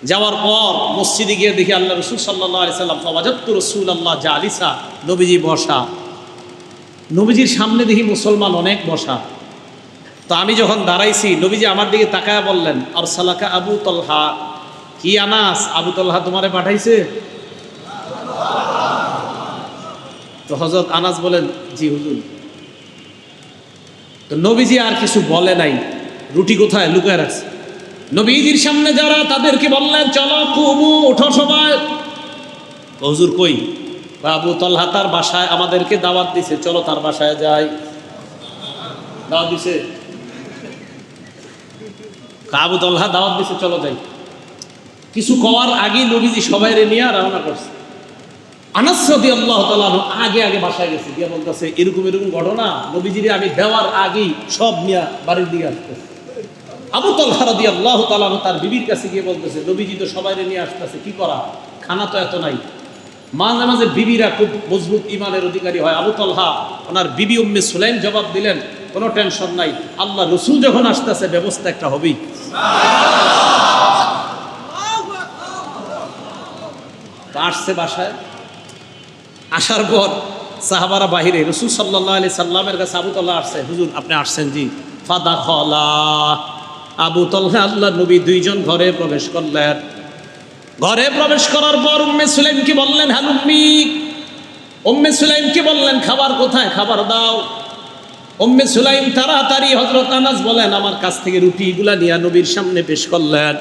যাওয়ার পর মসজিদে গিয়ে দেখি আল্লাহ রসুল সাল্লাল্লাহু আলাইহি সাল্লাম ফাওয়াজাতু রাসূলুল্লাহ জালিসা, নবীজি বসা। নবীজির সামনে দেখি মুসলমান অনেক বসা। তো আমি যখন দাঁড়াইছি নবীজি আমার দিকে তাকায়া বললেন আরসালাকা আবু তালহা, কি আনাস আবু তালহা তোমারে পাঠাইছে? তো হযরত আনাস বলেন জি হুজুর। তো নবীজি আর কিছু বলে নাই, রুটি কোথায় লুকায় রাখছে। নবীজির সামনে যারা তাদেরকে বললেন চলো কুমু, ওঠো সবাই। হুজুর কই? আবু তালহা তার বাসায় আমাদেরকে দাওয়াত দিছে, চলো তার বাসায় যাই। দাওয়াত দিছে, আবু তালহা দাওয়াত দিছে, চলো যাই। কিছু কওয়ার আগেই নবীজি সবাইরে নিয়ে রওনা করছে। আনাস রাদিয়াল্লাহু তাআলা আগে আগে বাসায় গেছে, গিয়ে বলতেছে এরকম এরকম ঘটনা, নবীজিরে আমি দেওয়ার আগেই সব নিয়ে বাড়ির দিকে আসতেছে। আবু তালহা রাদিয়াল্লাহু তাআলা তার বিবির কাছে গিয়ে বলতেছে, নবীজি তো সবাইরে নিয়ে আসতেছে, কি করা, খানা তো এত নাই। মাঝে মাঝে বিবিরা খুব মজবুত ইমানের অধিকারী হয়। আবু তালহা ওনার বিবি উম্মে সুলাইম জবাব দিলেন, কোনো টেনশন নাই, আল্লাহ রসুল যখন আসতেছে ব্যবস্থা একটা হবেই। আসছে বাসায়, আসার পর সাহাবারা বাহিরে, রসুল সাল্লাল্লাহু আলাইহি সাল্লামের কাছে আবু তালহা আসছে, হুজুর আপনি আসছেন? জি। ফাদাখালা, আবু তালহা আল্লাহ নবী দুইজন ঘরে প্রবেশ করলেন। ঘরে প্রবেশ করার পর উম্মে সুলাইমকে বললেন, হালুম্মি। উম্মে সুলাইমকে বললেন, খাবার কোথায়, খাবার দাও। উম্মে সুলাইম তাড়াতাড়ি, হযরত আনাস বলেন, আমার কাছ থেকে রুটিগুলা নিয়ে নবীর সামনে পেশ করলেন।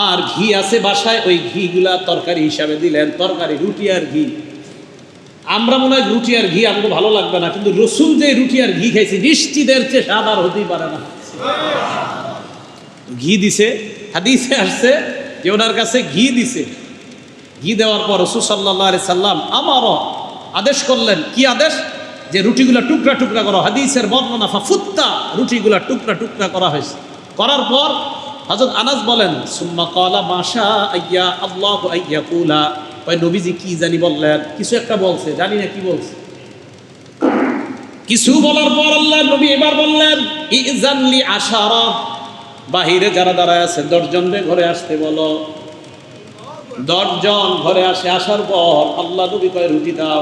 আর ঘি আছে বাসায়, ওই ঘিগুলা তরকারি হিসাবে দিলেন। তরকারি, রুটি আর ঘি। আমরা মনে হয় রুটি আর ঘি আমাকে ভালো লাগবে না, কিন্তু রসুল যে রুটি আর ঘি খাইছে, নিশ্চিতের চেয়ে স্বাদ আর হতেই পারে না। ঘি দিছে, হাদিসে আসছে যে ওনার কাছে ঘি দিছে। ঘি দেওয়ার পর রাসূল সাল্লাল্লাহু আলাইহি সাল্লাম আমারও আদেশ করলেন। কি আদেশ? যে রুটিগুলা টুকরা টুকরা করো। হাদিসের বর্ণনা, ফাফুত্তা, রুটিগুলা টুকরা টুকরা করা হয়েছে। করার পর হযরত আনাস বলেন, সুম্মা ক্বালা মাশা আইয়া আল্লাহু আইয়াকুলা, ওই নবীজি কি জানি বললেন, কিছু একটা বলছে, জানি না কি বলছে। কিছু বলার পর আল্লাহ নবী এবার বললেন, ইজান লি আশারা, বাহিরে যারা দাঁড়ায় আছে 10 জনকে ঘরে আসতে বলো। 10 জন ঘরে আসে। আসার পর আল্লাহ নবী কয়, রুটি দাও।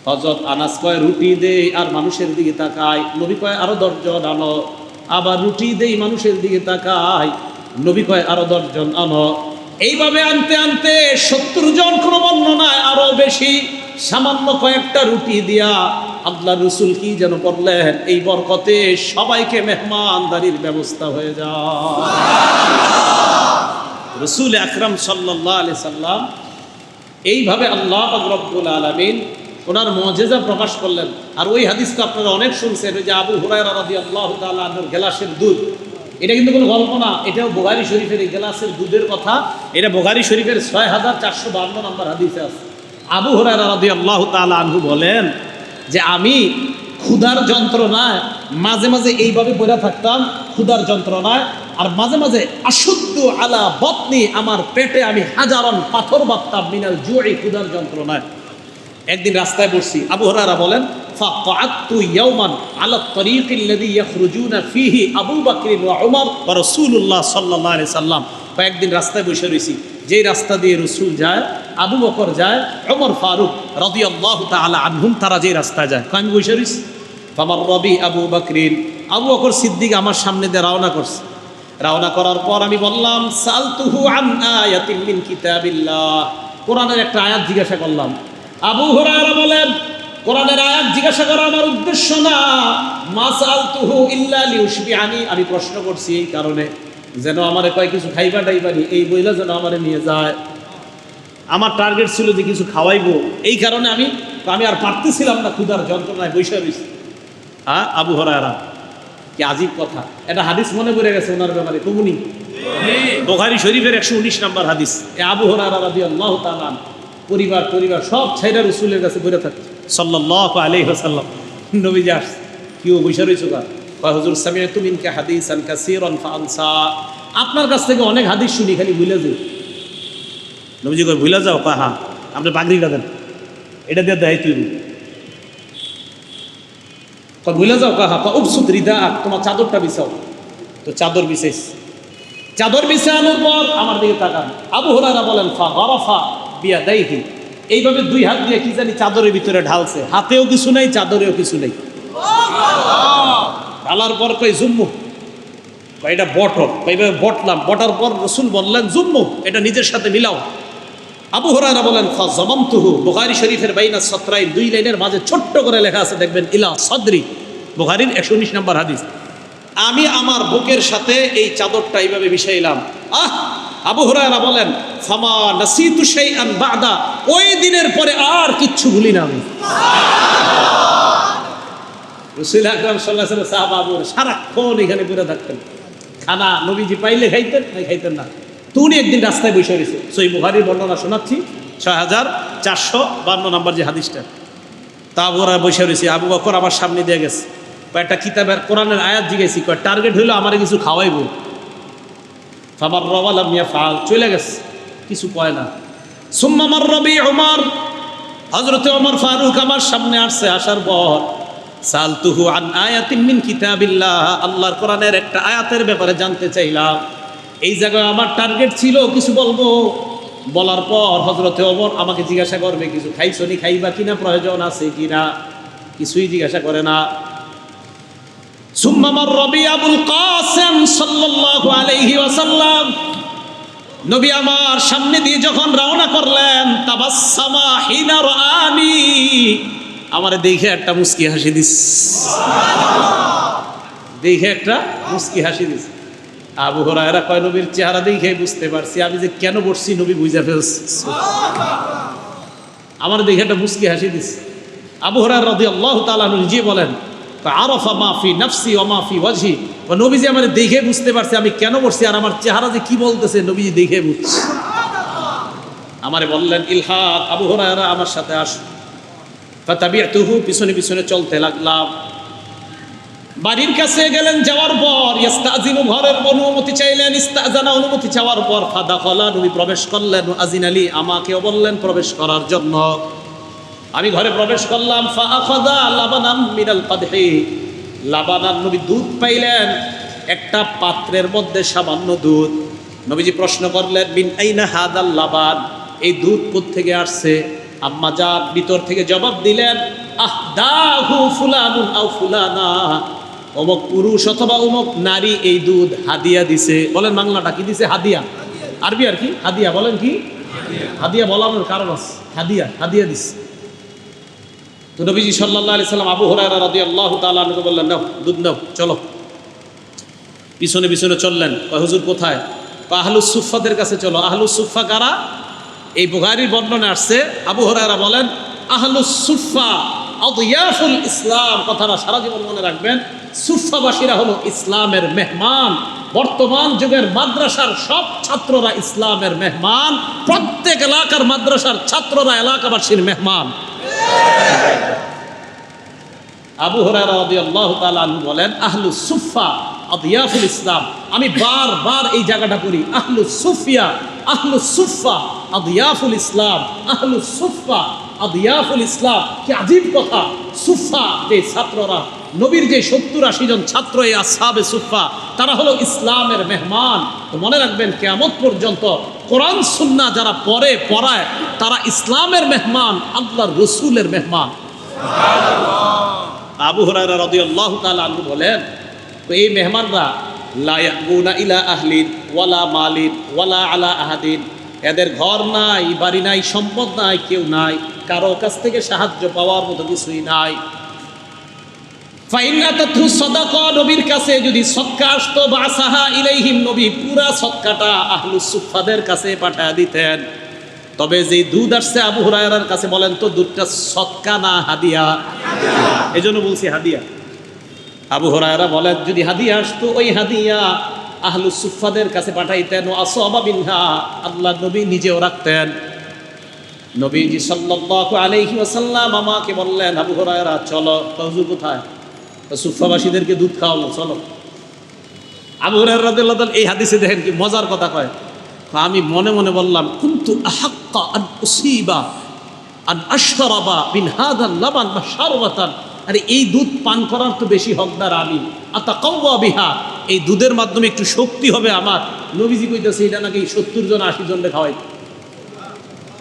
হযরত আনাস কয়, রুটি দেই আর মানুষের দিকে তাকায়। নবী কয়, আরো 10 জন আনো। আবার রুটি দেই, মানুষের দিকে তাকায়। নবী কয়, আরো 10 জন আনো। এইভাবে আনতে আনতে 70 জন, কোনো বর্ণনায় আরো বেশি। সামান্য কয়েকটা রুটি দিয়া আল্লাহ রসুল কি যেন করলেন, এই বরকতে সবাইকে মেহমানদারির ব্যবস্থা হয়ে যায়। রসুল আকরাম সাল্লাল্লাহু আলাইহি সাল্লাম এইভাবে আল্লাহ পাক রব্বুল আলামিন ওনার মুজিজা প্রকাশ করলেন। আর ওই হাদিসটা আপনারা অনেক শুনছেন, ওই যে আবু হুরায়রা রাদিয়াল্লাহু তাআলা আনহুর গেলাসের দুধ। এটা কিন্তু কোনো গল্প না, এটাও বুখারী শরীফের এই গেলাসের দুধের কথা। এটা বুখারী শরীফের 6452 নম্বর হাদিসে আছে। আবু হুরায়রা রাদিয়াল্লাহু তাআলা আনহু বলেন যে আমি ক্ষুধার যন্ত্রণায় মাঝে মাঝে এইভাবে পড়ে থাকতাম, ক্ষুধার যন্ত্রণায়। আর মাঝে মাঝে আশুদ্ধ আলা বতনি, আমার পেটে আমি হাজারন পাথর বাঁধতাম, মিনাল জুই, ক্ষুধার যন্ত্রণায়। একদিন রাস্তায় বসছি, আবু হুরায়রা বলেন, ফাকাআতু ইয়াওমান আলা তরিকিল লাযী ইয়াখরুজুনা ফীহি আবু বকর ওয়া উমর ওয়া রাসূলুল্লাহ সাল্লাল্লাহু আলাইহি সাল্লাম। কয়েকদিন রাস্তায় বসে রইছি, যেই রাস্তা দিয়ে রসুল যায়, আবু বকর যায়, ওমর ফারুক রাদিয়াল্লাহু তাআলা আনহুম তারা যেই রাস্তায় যায়, আমি বসে রইছি। ফামার রবি আবু বকরিন, আবু বকর সিদ্দিক আমার সামনে দিয়ে রওনা করছে। রওনা করার পর আমি বললাম, সালতুহু আন আয়াতিন মিন কিতাবিল্লাহ, কোরআনের একটা আয়াত জিজ্ঞাসা করলাম। আবু হুরায়রা বলেন, কোরআনের আয়াত জিজ্ঞাসা করা আমার উদ্দেশ্য না, মা সালতুহু ইল্লা লিউশবিআনি, আমি প্রশ্ন করছি এই কারণে যেন আমারে কয় কিছু খাইবা টাইবানি, এই বইলা যেন আমারে নিয়ে যায়। আমার টার্গেট ছিল যে কিছু খাওয়াইবো, এই কারণে আমি আর পারতেছিলাম না, ক্ষুধার যন্ত্রণায় বসে রয়েছি। হ্যাঁ, আবু হুরায়রা, কি আজীব কথা। এটা হাদিস মনে পড়ে গেছে ওনার ব্যাপারে, কমুনি বুখারী শরীফের 119 নম্বর হাদিস। আবু হুরায়রা রাদিয়াল্লাহু তাআলা পরিবার সব ছাইরা রাসূলের কাছে বসে থাকছে সাল্লাল্লাহু আলাইহি ওয়াসাল্লাম। নবী যা কেউ বসে রয়েছে, হুজুর সামিআতু মিনকা হাদিসান কাসীরান ফাআনসা, আপনার কাছ থেকে অনেক হাদিস শুনি, খালি ভুলে যাই। নবীজি কয়, ভুলে যাও? কয়, হ্যাঁ। আপনি পাগড়িটা দেন, এটা দিয়ে দেয় তুই। কয়, ভুলে যাও? কয়, হ্যাঁ। উবসুত রিদাআক, তোমার চাদরটা বিছাও। তো চাদর বিছাইস। চাদর বিছানোর পর আমার দিকে তাকান। আবু হুরায়রা বলেন, ফাগারাফা বিয়াদাইহি, এইভাবে 2 হাত দিয়ে কি জানি চাদরের ভিতরে ঢালছে, হাতেও কিছু নাই, চাদরেও কিছু নেই। ঢালার পর কই জুম্মু, এটা বটল, এইভাবে বটলাম। বটার পর রসুল বললেন, জুম্মু, এটা নিজের সাথে মিলাও। আবু হুরায়রা বলেন, ফাযামামতুহু, বুখারী শরীফের বাইনা সত্রাইন 2 লাইনের মাঝে ছোট্ট করে লেখা আছে, দেখবেন, ইলা সদরি, বুখারীর 119 নম্বর হাদিস। আমি আমার বুকের সাথে এই চাদরটা এইভাবে মিশাইলাম। আবু হুরায়রা বলেন, ফামা নাসিতু শাইআন বাদা, ওই দিনের পরে আর কিচ্ছু ভুলি না আমি। রাসূল আকরাম সাল্লাল্লাহু আলাইহি ওয়াসাল্লাম সাহাবা সারাক্ষণ এখানে পড়ে থাকতেন। খানা নবীজি পাইলে খাইতেন, না খাইতেন না। তুমি একদিন রাস্তায় বসে রয়েছে, সহিহ বুখারীর বর্ণনা শোনাচ্ছি, 6452 নম্বর যে হাদিসটা। তা আবু হুরায়রা বসে রয়েছে, আবু বকর আমার সামনে দিয়ে গেছে। কয়েকটা কিতাবের কোরআনের আয়াত জিজ্ঞেসি, কয় টার্গেট হইলো আমার কিছু খাওয়াইব। ফামার রওয়ালা মিয়া ফাল, চলে গেছে, কিছু কয় না। সুম্মা মার রবি ওমর, হযরতে ওমর ফারুক আমার সামনে আসছে, আসার পর সালতুহু আন আয়াতিন মিন কিতাবিল্লাহ, আল্লাহর কোরআনের একটা আয়াতের ব্যাপারে জানতে চাইলাম। এই জায়গায় আমার টার্গেট ছিল কিছু বলবো, বলার পর হযরতে ওমর আমাকে জিজ্ঞাসা করবে কিছু খাইছো নি, খাইবা কিনা, প্রয়োজন আছে কিনা, কিছুই জিজ্ঞাসা করে না। সুম্মা মার রবি আবুল কাসেম সাল্লাল্লাহু আলাইহি ওয়াসাল্লাম, নবী আমার সামনে দিয়ে যখন রওনা করলেন, তাবাসসামা হিনা রাআনি, আমারে দেখে একটা মুস্কি হাসি দিস, দেখে একটা মুস্কি হাসি দিস। আবু হুরায়রা কয় নবীর চেহারা দেখে বুঝতে পারছি আমি যে কেন বসছি, নবী বুঝা ফেলছে, আমার দেখে একটা মুস্কি হাসি দিস। আবু হুরায়রা রাদিয়াল্লাহু তাআলা আনহু নিজে বলেন, আরাফা মা ফি নাফসি ওয়া মা ফি ওয়াজহি, নবীজি আমার দেখে বুঝতে পারছে আমি কেন বসছি, আর আমার চেহারা যে কি বলতেছে নবীজি দেখে বুঝছে। আমারে বললেন ইলহাক, আবু হুরায়রা আমার সাথে আস। ফাতাবিআতুহু, পিছনে পিছনে চলতে লাগলাম। বাড়ির কাছে গেলেন, যাওয়ার পর ইস্তাজিনু, ঘরের অনুমতি চাইলেন, ইস্তাজানা, অনুমতি চাওয়ার পর ফাদাখালা, নবী প্রবেশ করলেন, আজিন আলী, আমাকেও বললেন প্রবেশ করার জন্য। আমি ঘরে প্রবেশ করলাম। ফাআখাযা লাবানাম মিনাল কাদহি, লাবানান, নবী দুধ পাইলেন একটা পাত্রের মধ্যে, সামান্য দুধ। নবীজি প্রশ্ন করলেন মিন আইনা হাদাল লাবান, এই দুধ কোত্থেকে আসছে? আম্মা জান ভিতর থেকে জবাব দিলেন, আহদাহু ফুলানুন আও ফুলানা, অমুক পুরুষ অথবা অমুক নারী এই দুধ হাদিয়া দিছে। বলেন বাংলাটা কি দিছে? হাদিয়া। আরবি আর কি হাদিয়া, বলেন কি হাদিয়া, বলানোর কারণ আছে, হাদিয়া, হাদিয়া দিছে। তো নবীজি সাল্লাল্লাহু আলাইহি সাল্লাম আবু হুরায়রা রাদিয়াল্লাহু তাআলা আনহু বললেন, নাও দুধ নাও, চলো। পিছনে পিছনে চললেন। কয় হুজুর কোথায়? আহলুস সুফফাদের কাছে চলো। আহলুস সুফফা কারা? এই বুখারীর বর্ণনা আসছে, আবু হুরায়রা বলেন আহলুস সুফফা আদিয়াফুল ইসলাম, কথাটা সারা জীবন মনে রাখবেন। সুফফাবাসীরা হলো ইসলামের মেহমান। বর্তমান যুগের মাদ্রাসার সব ছাত্ররা ইসলামের মেহমান, প্রত্যেক এলাকার মাদ্রাসার ছাত্ররা এলাকাবাসীর মেহমান। আবু হুরায়রা রাদিয়াল্লাহু তাআলা আনহু বলেন আহলুস সুফফা আদিয়াফুল ইসলাম। আমি বারবার এই জায়গাটা পড়ি, আহলুস সুফিয়া, আহলুস সুফফা আদিয়াফুল ইসলাম, আহলুস সুফফা আদিয়াফুল ইসলাম। কি আজীব কথা! সুফফা যে ছাত্ররা, নবীর যে 70-80 জন ছাত্র, এই আসহাবে সুফফা, তারা হলো ইসলামের মেহমান। তো মনে রাখবেন কিয়ামত পর্যন্ত কোরআন সুন্নাহ যারা পড়ায় তারা ইসলামের মেহমান, আল্লাহর রাসূলের মেহমান। আবু হুরায়রা রাদিয়াল্লাহু তাআলা আনহু বলেন, তো এই মেহমানরা লা ইয়াকুনা ইলা আহলিন ওয়ালা মালিন ওয়ালা আলা আহাদিন, এদের ঘর নাই, বাড়ি নাই, সম্পদ নাই, কেউ নাই, কারো কাছ থেকে সাহায্য পাওয়ার মতো কিছুই নাই। ফাইনাতাতহু সাদাকা, নবীর কাছে যদি সদকা আসতো, বাসাহা ইলাইহিম, নবী পুরা সদকাটা আহলুস সুফফাদের কাছে পাঠিয়ে দিতেন। তবে যে দুধ আসছে আবু হুরায়রার কাছে, বলেন তো দুধটা সদকা না হাদিয়া? এজন্য বলছি হাদিয়া। আবু হুরায়রা বলেন যদি হাদিয়া আসতো, ওই হাদিয়া আহলুস সুফফাদের কাছে পাঠাইতেন, ও আসওয়াবা বিনহা, আল্লাহ নবী নিজেও রাখতেন। নবীজি সাল্লাল্লাহু আলাইহি ওয়াসাল্লাম আমাকে বললেন, আবু হুরায়রা চলো। হুজুর কোথায়? সুফফাবাসীদেরকে দুধ খাওয়াবো, চলো। আবু হুরায়রা রাদিয়াল্লাহু তাআলা এই হাদিসে দেখেন কি মজার কথা কয়, আমি মনে মনে বললাম, কুনতু আহাক্কা আন উসিবা আন আশরাবা মিন হাদাল লাবান শারবাতান, আরে এই দুধ পান করার তো বেশি হকদার আমি। আতাকাওয়া বিহা, এই দুধের মাধ্যমে একটু শক্তি হবে আমার। নবীজি কইতেছে এটা নাকি 70 জন 80 জনকে খাওয়াই।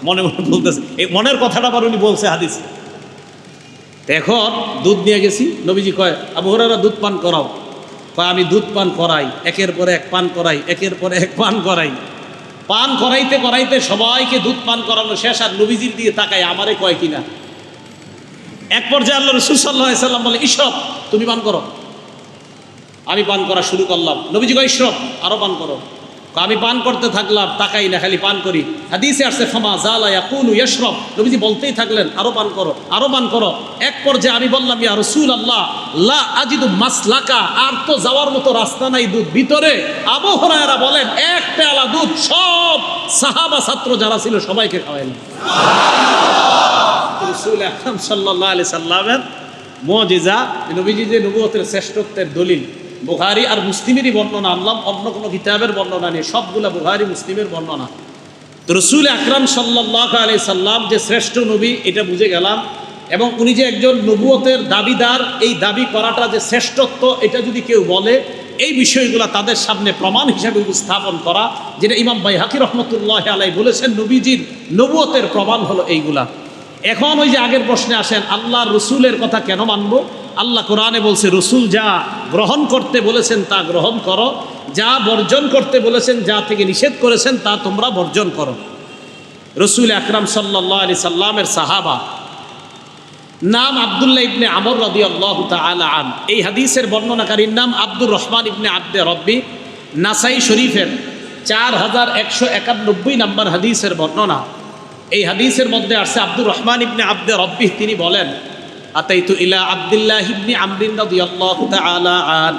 মনে মনে বলতেছে, এই মনের কথাটা আবার উনি বলছে হাদিসে। এখন দুধ নিয়ে গেছি, নবীজি কয় আবু হুরায়রা দুধ পান করাও। কয় আমি দুধ পান করাই, একের পরে এক পান করাই, একের পরে এক পান করাই। পান করাইতে করাইতে সবাইকে দুধ পান করানো শেষ, আর নবীজির দিয়ে তাকায় আমারে কয় কিনা। এক পর্যায়ে আল্লাহ রাসূল সাল্লাল্লাহু আলাইহি সাল্লাম বলে, ইশরাব, তুমি পান করো। আমি পান করা শুরু করলাম। নবীজি কয় ইশরাব, আরো পান করো। আমি পান করতে থাকলাম, তাকাই না, খালি পান করি। হাদিসে আসছে ফামা জালা ইয়াকুলু ইয়াশরাব, নবীজি বলতেই থাকলেন আরো পান করো, আরো পান করো। এক পর্যায়ে আমি বললাম, ইয়া রাসূলুল্লাহ লা আজিদু মাসলাকা, আর তো যাওয়ার মতো রাস্তা নাই দুধ ভিতরে। আবু হুরায়রা বলেন এক পেয়ালা দুধ সব সাহাবা ছাত্র যারা ছিল সবাইকে খাওয়াইলেন। রাসূল আকরাম সাল্লাল্লাহু আলাইহি সাল্লামের মুজিজা, নবীজি যে নবুয়তের শ্রেষ্ঠত্বের দলিল। বুখারী আর মুসলিমেরই বর্ণনা আনলাম, অন্য কোনো কিতাবের বর্ণনা নেই, সবগুলা বুখারী মুসলিমের বর্ণনা। তো রসুল আকরাম সাল্লাল্লাহু আলাইহি সাল্লাম যে শ্রেষ্ঠ নবী এটা বুঝে গেলাম, এবং উনি যে একজন নবুয়তের দাবিদার, এই দাবি করাটা যে শ্রেষ্ঠত্ব এটা যদি কেউ বলে, এই বিষয়গুলো তাদের সামনে প্রমাণ হিসাবে উপস্থাপন করা, যেটা ইমাম বাইহাকি রহমতুল্লাহ আলাইহি বলেছেন নবীজির নবুয়তের প্রমাণ হলো এইগুলা। এখন ওই যে আগের প্রশ্নে আসেন, আল্লাহর রসুলের কথা কেন মানব? আল্লাহ কোরআনে বলছে রসুল যা গ্রহণ করতে বলেছেন তা গ্রহণ করো, যা বর্জন করতে বলেছেন, যা থেকে নিষেধ করেছেন তা তোমরা বর্জন করো। রসুল আকরাম সাল্লাল্লাহু আলাইহি সাল্লামের সাহাবা নাম আব্দুল্লাহ ইবনে আমর রাদিয়াল্লাহু তাআলা আন। এই হাদিসের বর্ণনাকারীর নাম আব্দুর রহমান ইবনে আব্দে রব্বি। নাসাই শরীফের 4191 নম্বর হাদিসের বর্ণনা। এই হাদিসের মধ্যে আসছে আব্দুর রহমান ইবনে আব্দে রব্বি তিনি বলেন, আতাইতু ইলা আব্দুল্লাহ ইবনে আমর রাদিয়াল্লাহু তাআলা আন,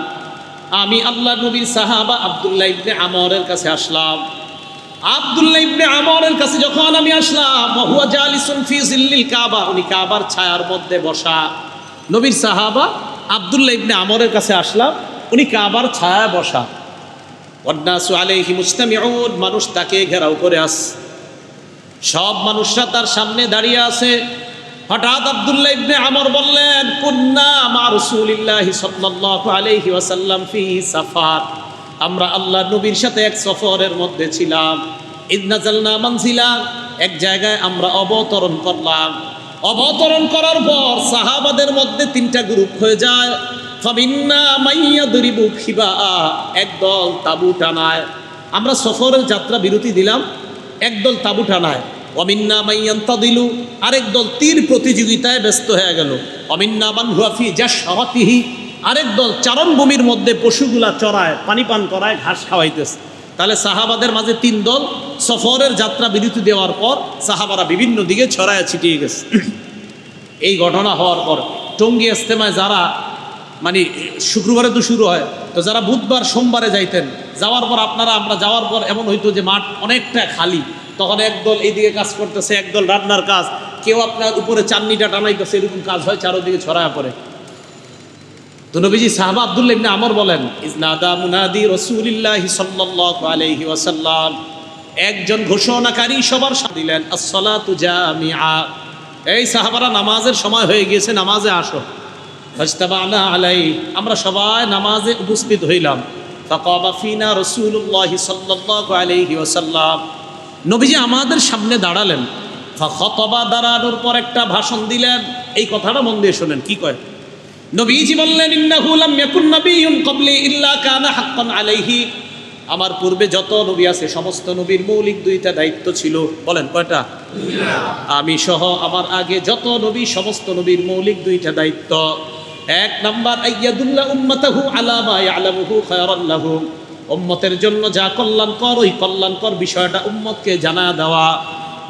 আমি আল্লাহ নবীর সাহাবা আব্দুল্লাহ ইবনে আমরের কাছে আসলাম। আব্দুল্লাহ ইবনে আমরের কাছে যখন আমি আসলাম, ওয়া জালিসুন ফি জিল্লিল কাবা, উনি কাবার ছায়ার মধ্যে বসা। নবীর সাহাবা আব্দুল্লাহ ইবনে আমরের কাছে আসলাম, উনি কাবার ছায়ায় বসা। ওয়ান্নাসু আলাইহি মুজতামিউন, মানুষ তাকে ঘেরাও করে আছে, সব মানুষরা তার সামনে দাঁড়িয়ে আছে। হঠাৎ আব্দুল্লাহ ইবনে আমর বললেন, কুন্না মা রাসূলিল্লাহি সাল্লাল্লাহু আলাইহি ওয়াসাল্লাম ফি সাফার, আমরা আল্লাহ নবীর সাথে এক সফরের মধ্যে ছিলাম। ইদ নাযালনা মানজিলা, এক জায়গায় আমরা অবতরণ করলাম। অবতরণ করার পর সাহাবাদের মধ্যে তিনটা গ্রুপ হয়ে যায়। ফামিন্না মাইয়াদরিবু খিবাআ, একদল তাবু টানায়। আমরা সফরের যাত্রা বিরতি দিলাম, একদল তাবু টানায়। অমিন্না মাইয়ান্তাদিলু, আরেক দল তীর প্রতিযোগিতায় ব্যস্ত হয়ে গেল। অমিন্না মান হুয়া ফি জাশরাতিহি, আরেক দল চারণভূমির মধ্যে পশুগুলা চড়ায়, পানি পান করায়, ঘাস খাওয়াইতেছে। তাহলে সাহাবাদের মাঝে তিন দল। সফরের যাত্রা বিরতি দেওয়ার পর সাহাবারা বিভিন্ন দিকে ছড়ায় ছিটিয়ে গেছে। এই ঘটনা হওয়ার পর টঙ্গী ইজতেমায় যারা শুক্রবারে তো শুরু হয়, তো যারা বুধবার সোমবারে যাইতেন, যাওয়ার পর আমরা যাওয়ার পর এমন হইতো যে মাঠ অনেকটা খালি, তখন একদল এইদিকে কাজ করতেছে, একদল রান্নার কাজ, কেউ আপনার উপরে চান্নিটা টানাইতেছে, এরকম কাজ হয়, চারোদিকে ছড়ায় পড়ে। তো নবীজি সাহাবা আব্দুল্লাহ ইবনে আমর বলেন, ইজনাদা মুনাদি রাসূলিল্লাহি সাল্লাল্লাহু আলাইহি ওয়াসাল্লাম, একজন ঘোষণাকারী সবার সামনে দিলেন, আসসালাতু জামিআ, এই সাহাবারা নামাজের সময় হয়ে গিয়েছে, নামাজে আসো। ফাজতামানা আলাইহি, আমরা সবাই নামাজে উপস্থিত হইলাম। ফাকামা ফিনা রাসূলুল্লাহি সাল্লাল্লাহু আলাইহি ওয়াসাল্লাম, নবীজি আমাদের সামনে দাঁড়ালেন। ফাখাতাবা, দাঁড়ানোর পর একটা ভাষণ দিলেন। এই কথাটা মন দিয়ে শোনেন কি কয়। নবীজি বললেন, ইন্নাহু লাম ইয়াকুন নাবিয়্যুন ক্বাবলি ইল্লা কানা হাক্কান আলাইহি, আমার পূর্বে যত নবী আছে সমস্ত নবীর মৌলিক দুইটা দায়িত্ব ছিল। বলেন কয়টা? আমি সহ আমার আগে যত নবী, সমস্ত নবীর মৌলিক দুইটা দায়িত্ব। এক নাম্বার, আইয়াদুল্লাহ উম্মাতাহু আলা মা ইয়ালামুহু খায়রান লাহুম, উম্মতের জন্য যা কল্যাণকর, ওই কল্যাণকর বিষয়টা উম্মতকে জানা দেওয়া।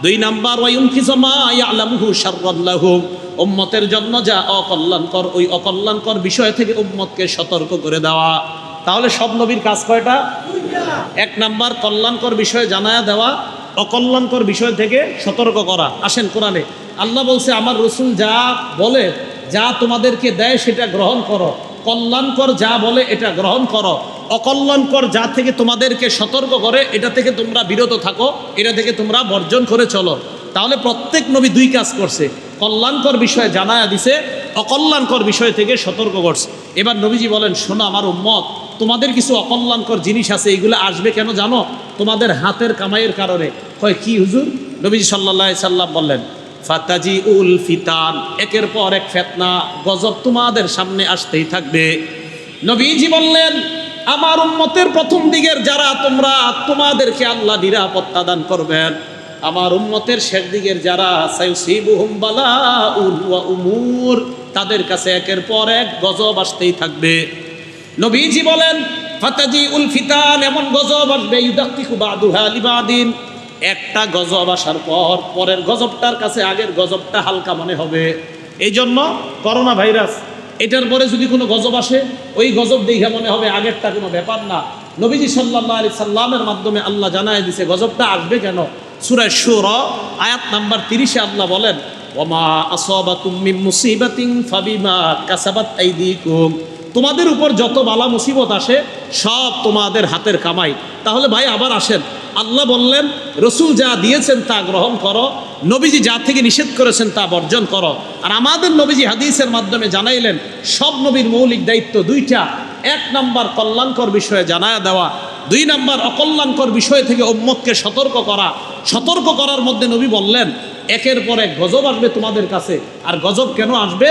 দুই নাম্বার, ওয়ায়ুনকিযু মা ইয়ালামুহু শাররান লাহুম, উম্মতের জন্য যা অকল্যাণকর, ওই অকল্যাণকর বিষয় থেকে উম্মতকে সতর্ক করে দেওয়া। তাহলে সব নবীর কাজ কয়টা? এক নাম্বার কল্যাণকর বিষয় জানায়া দেওয়া, অকল্যাণকর বিষয় থেকে সতর্ক করা। আসেন কোরআনে আল্লাহ বলছে, আমার রসুল যা বলে, যা তোমাদেরকে দেয় সেটা গ্রহণ করো, কল্যাণকর যা বলে এটা গ্রহণ করো, অকল্যাণকর যা থেকে তোমাদেরকে সতর্ক করে এটা থেকে তোমরা বিরত থাকো, এটা থেকে তোমরা বর্জন করে চলো। তাহলে প্রত্যেক নবী দুই কাজ করছে, কল্যাণকর বিষয়ে জানায়া দিছে, অকল্যাণকর বিষয় থেকে সতর্ক করছে। এবার নবীজি বলেন, শোনো আমার উম্মত, তোমাদের কিছু অকল্যাণকর জিনিস আছে, এইগুলো আসবে কেন জানো? তোমাদের হাতের কামাইয়ের কারণে। কয় কি হুজুর? নবীজি সাল্লাল্লাহু আলাইহি সাল্লাম বললেন, ফাতাজি উল ফিতান, একের পর এক ফিতনা গজব তোমাদের সামনে আসতেই থাকবে। নবীজি বললেন, আমার উম্মতের প্রথম দিকের যারা তোমরা, তোমাদেরকে আল্লাহ নিরাপত্তা দান করবেন। আমার উম্মতের শেষ দিকের যারা, সায়ুসিবুহুম বালাউন ওয়া উমুর, তাদের কাছে একের পর এক গজব আসতেই থাকবে। নবীজি বলেন, ফাতাজি উল ফিতান, এমন গজব আসবে, ইউদাক্কিকু বাদুহা লিবাদিন, একটা গজব আসার পর পরের গজবটার কাছে আগের গজবটা হালকা মনে হবে। এই জন্য করোনা ভাইরাস, এটার পরে যদি কোনো গজব আসে, ওই গজব দেখে মনে হবে আগেরটা কোনো ব্যাপার না। নবীজি সাল্লাল্লাহু আলাইহি সাল্লামের মাধ্যমে আল্লাহ জানায় দিছে গজবটা আসবে কেন। সূরা শূরা আয়াত নাম্বার 30 আল্লাহ বলেন, ওমা আসাবাকুম মিন মুসিবাতিন ফাবিমা কাসাবাত আইদিকুম, তোমাদের উপর যত বালা মুসিবত আসে সব তোমাদের হাতের কামাই। তাহলে ভাই আবার আসেন, আল্লাহ বললেন রসুল যা দিয়েছেন তা গ্রহণ করো, নবীজি যা থেকে নিষেধ করেছেন তা বর্জন করো। আর আমাদের নবীজি হাদিসের মাধ্যমে জানাইলেন সব নবীর মৌলিক দায়িত্ব দুইটা। 1 নম্বর কল্যাণকর বিষয়ে জানায়া দেওয়া, 2 নম্বর অকল্যাণকর বিষয় থেকে উম্মতকে সতর্ক করা। সতর্ক করার মধ্যে নবী বললেন একের পর এক গজব আসবে তোমাদের কাছে। আর গজব কেন আসবে?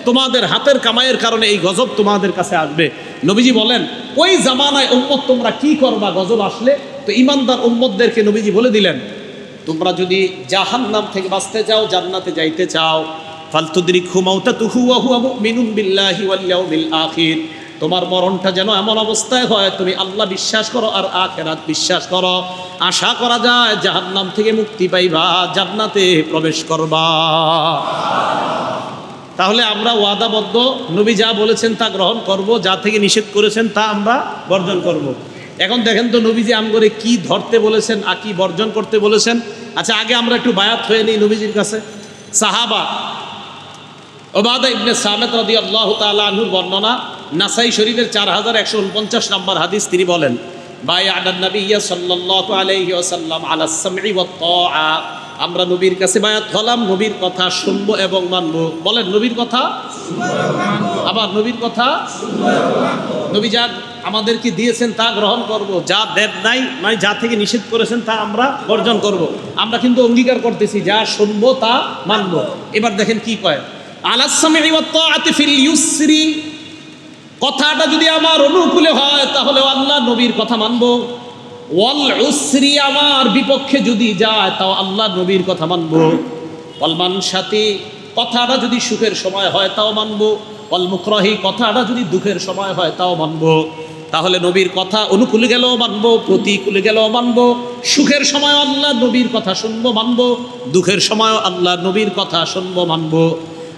তোমাদের হাতের কামাইয়ের কারণে এই গজব তোমাদের কাছে আসবে। নবীজি বলেন ওই জামানায় উম্মত তোমরা কি করবা গজব আসলে? তো ইমানদার উম্মতদেরকে নবীজি বলে দিলেন তোমরা যদি জাহান্নাম থেকে বাঁচতে চাও, জান্নাতে যাইতে চাও, ফালতুদরিকহু মাউতাতুহু ওয়া হুয়া মুমিনুন বিল্লাহি ওয়াল ইয়াউমিল আখির, তোমার মরণটা যেন এমন অবস্থায় হয় তুমি আল্লাহ বিশ্বাস করো আর আখিরাত বিশ্বাস করো, আশা করা যায় জাহান্নাম থেকে মুক্তি পাইবা, জান্নাতে প্রবেশ করবা। তাহলে আমরা ওয়াদাবদ্ধ, নবী যা বলেছেন তা গ্রহণ করব, যা থেকে নিষেধ করেছেন তা আমরা বর্জন করব। এখন দেখেন তো নবীজি আমগরে কি ধরতে বলেছেন আর কি বর্জন করতে বলেছেন। আচ্ছা আগে আমরা একটু বায়াত হয়ে নিই নবীজির কাছে। সাহাবা উবাদা ইবনে সামিত রাদিয়াল্লাহু তাআলা আনহুর বর্ণনা, নাসাই শরীফের 4149 নম্বর হাদিস, তিনি বলেন বায়া'আন নাবিয়্যা সাল্লাল্লাহু আলাইহি ওয়াসাল্লাম আলাস সামঈ ওয়াত তাআ, আমরা নবীর কাছে বায়াত হলাম নবীর কথা শুনবো এবং মানবো। বলেন নবীর কথা আবার নবীর কথা নবী যা আমাদেরকে দিয়েছেন তা গ্রহণ করব, যা দেন নাই মানে যা থেকে নিষেধ করেছেন তা আমরা বর্জন করব। আমরা কিন্তু অঙ্গীকার করতেছি যা শুনবো তা মানবো। এবার দেখেন কি কয়, আলাস সামঈ ওয়াত তাআতি ফিল ইউসরি, কথাটা যদি আমার অনুকূলে হয় তাহলে আল্লাহ নবীর কথা মানবো, ওয়াল উসরি, আমার বিপক্ষে যদি যায় তাও আল্লাহ নবীর কথা মানবো, ওয়াল মানশাতি, কথাটা যদি সুখের সময় হয় তাও মানবো, ওয়াল মুকরাহি, কথাটা যদি দুঃখের সময় হয় তাও মানবো। তাহলে নবীর কথা অনুকূলে গেলেও মানবো, প্রতিকূলে গেলেও মানবো, সুখের সময় আল্লাহ নবীর কথা শুনবো মানবো, দুঃখের সময় আল্লাহ নবীর কথা শুনবো মানবো।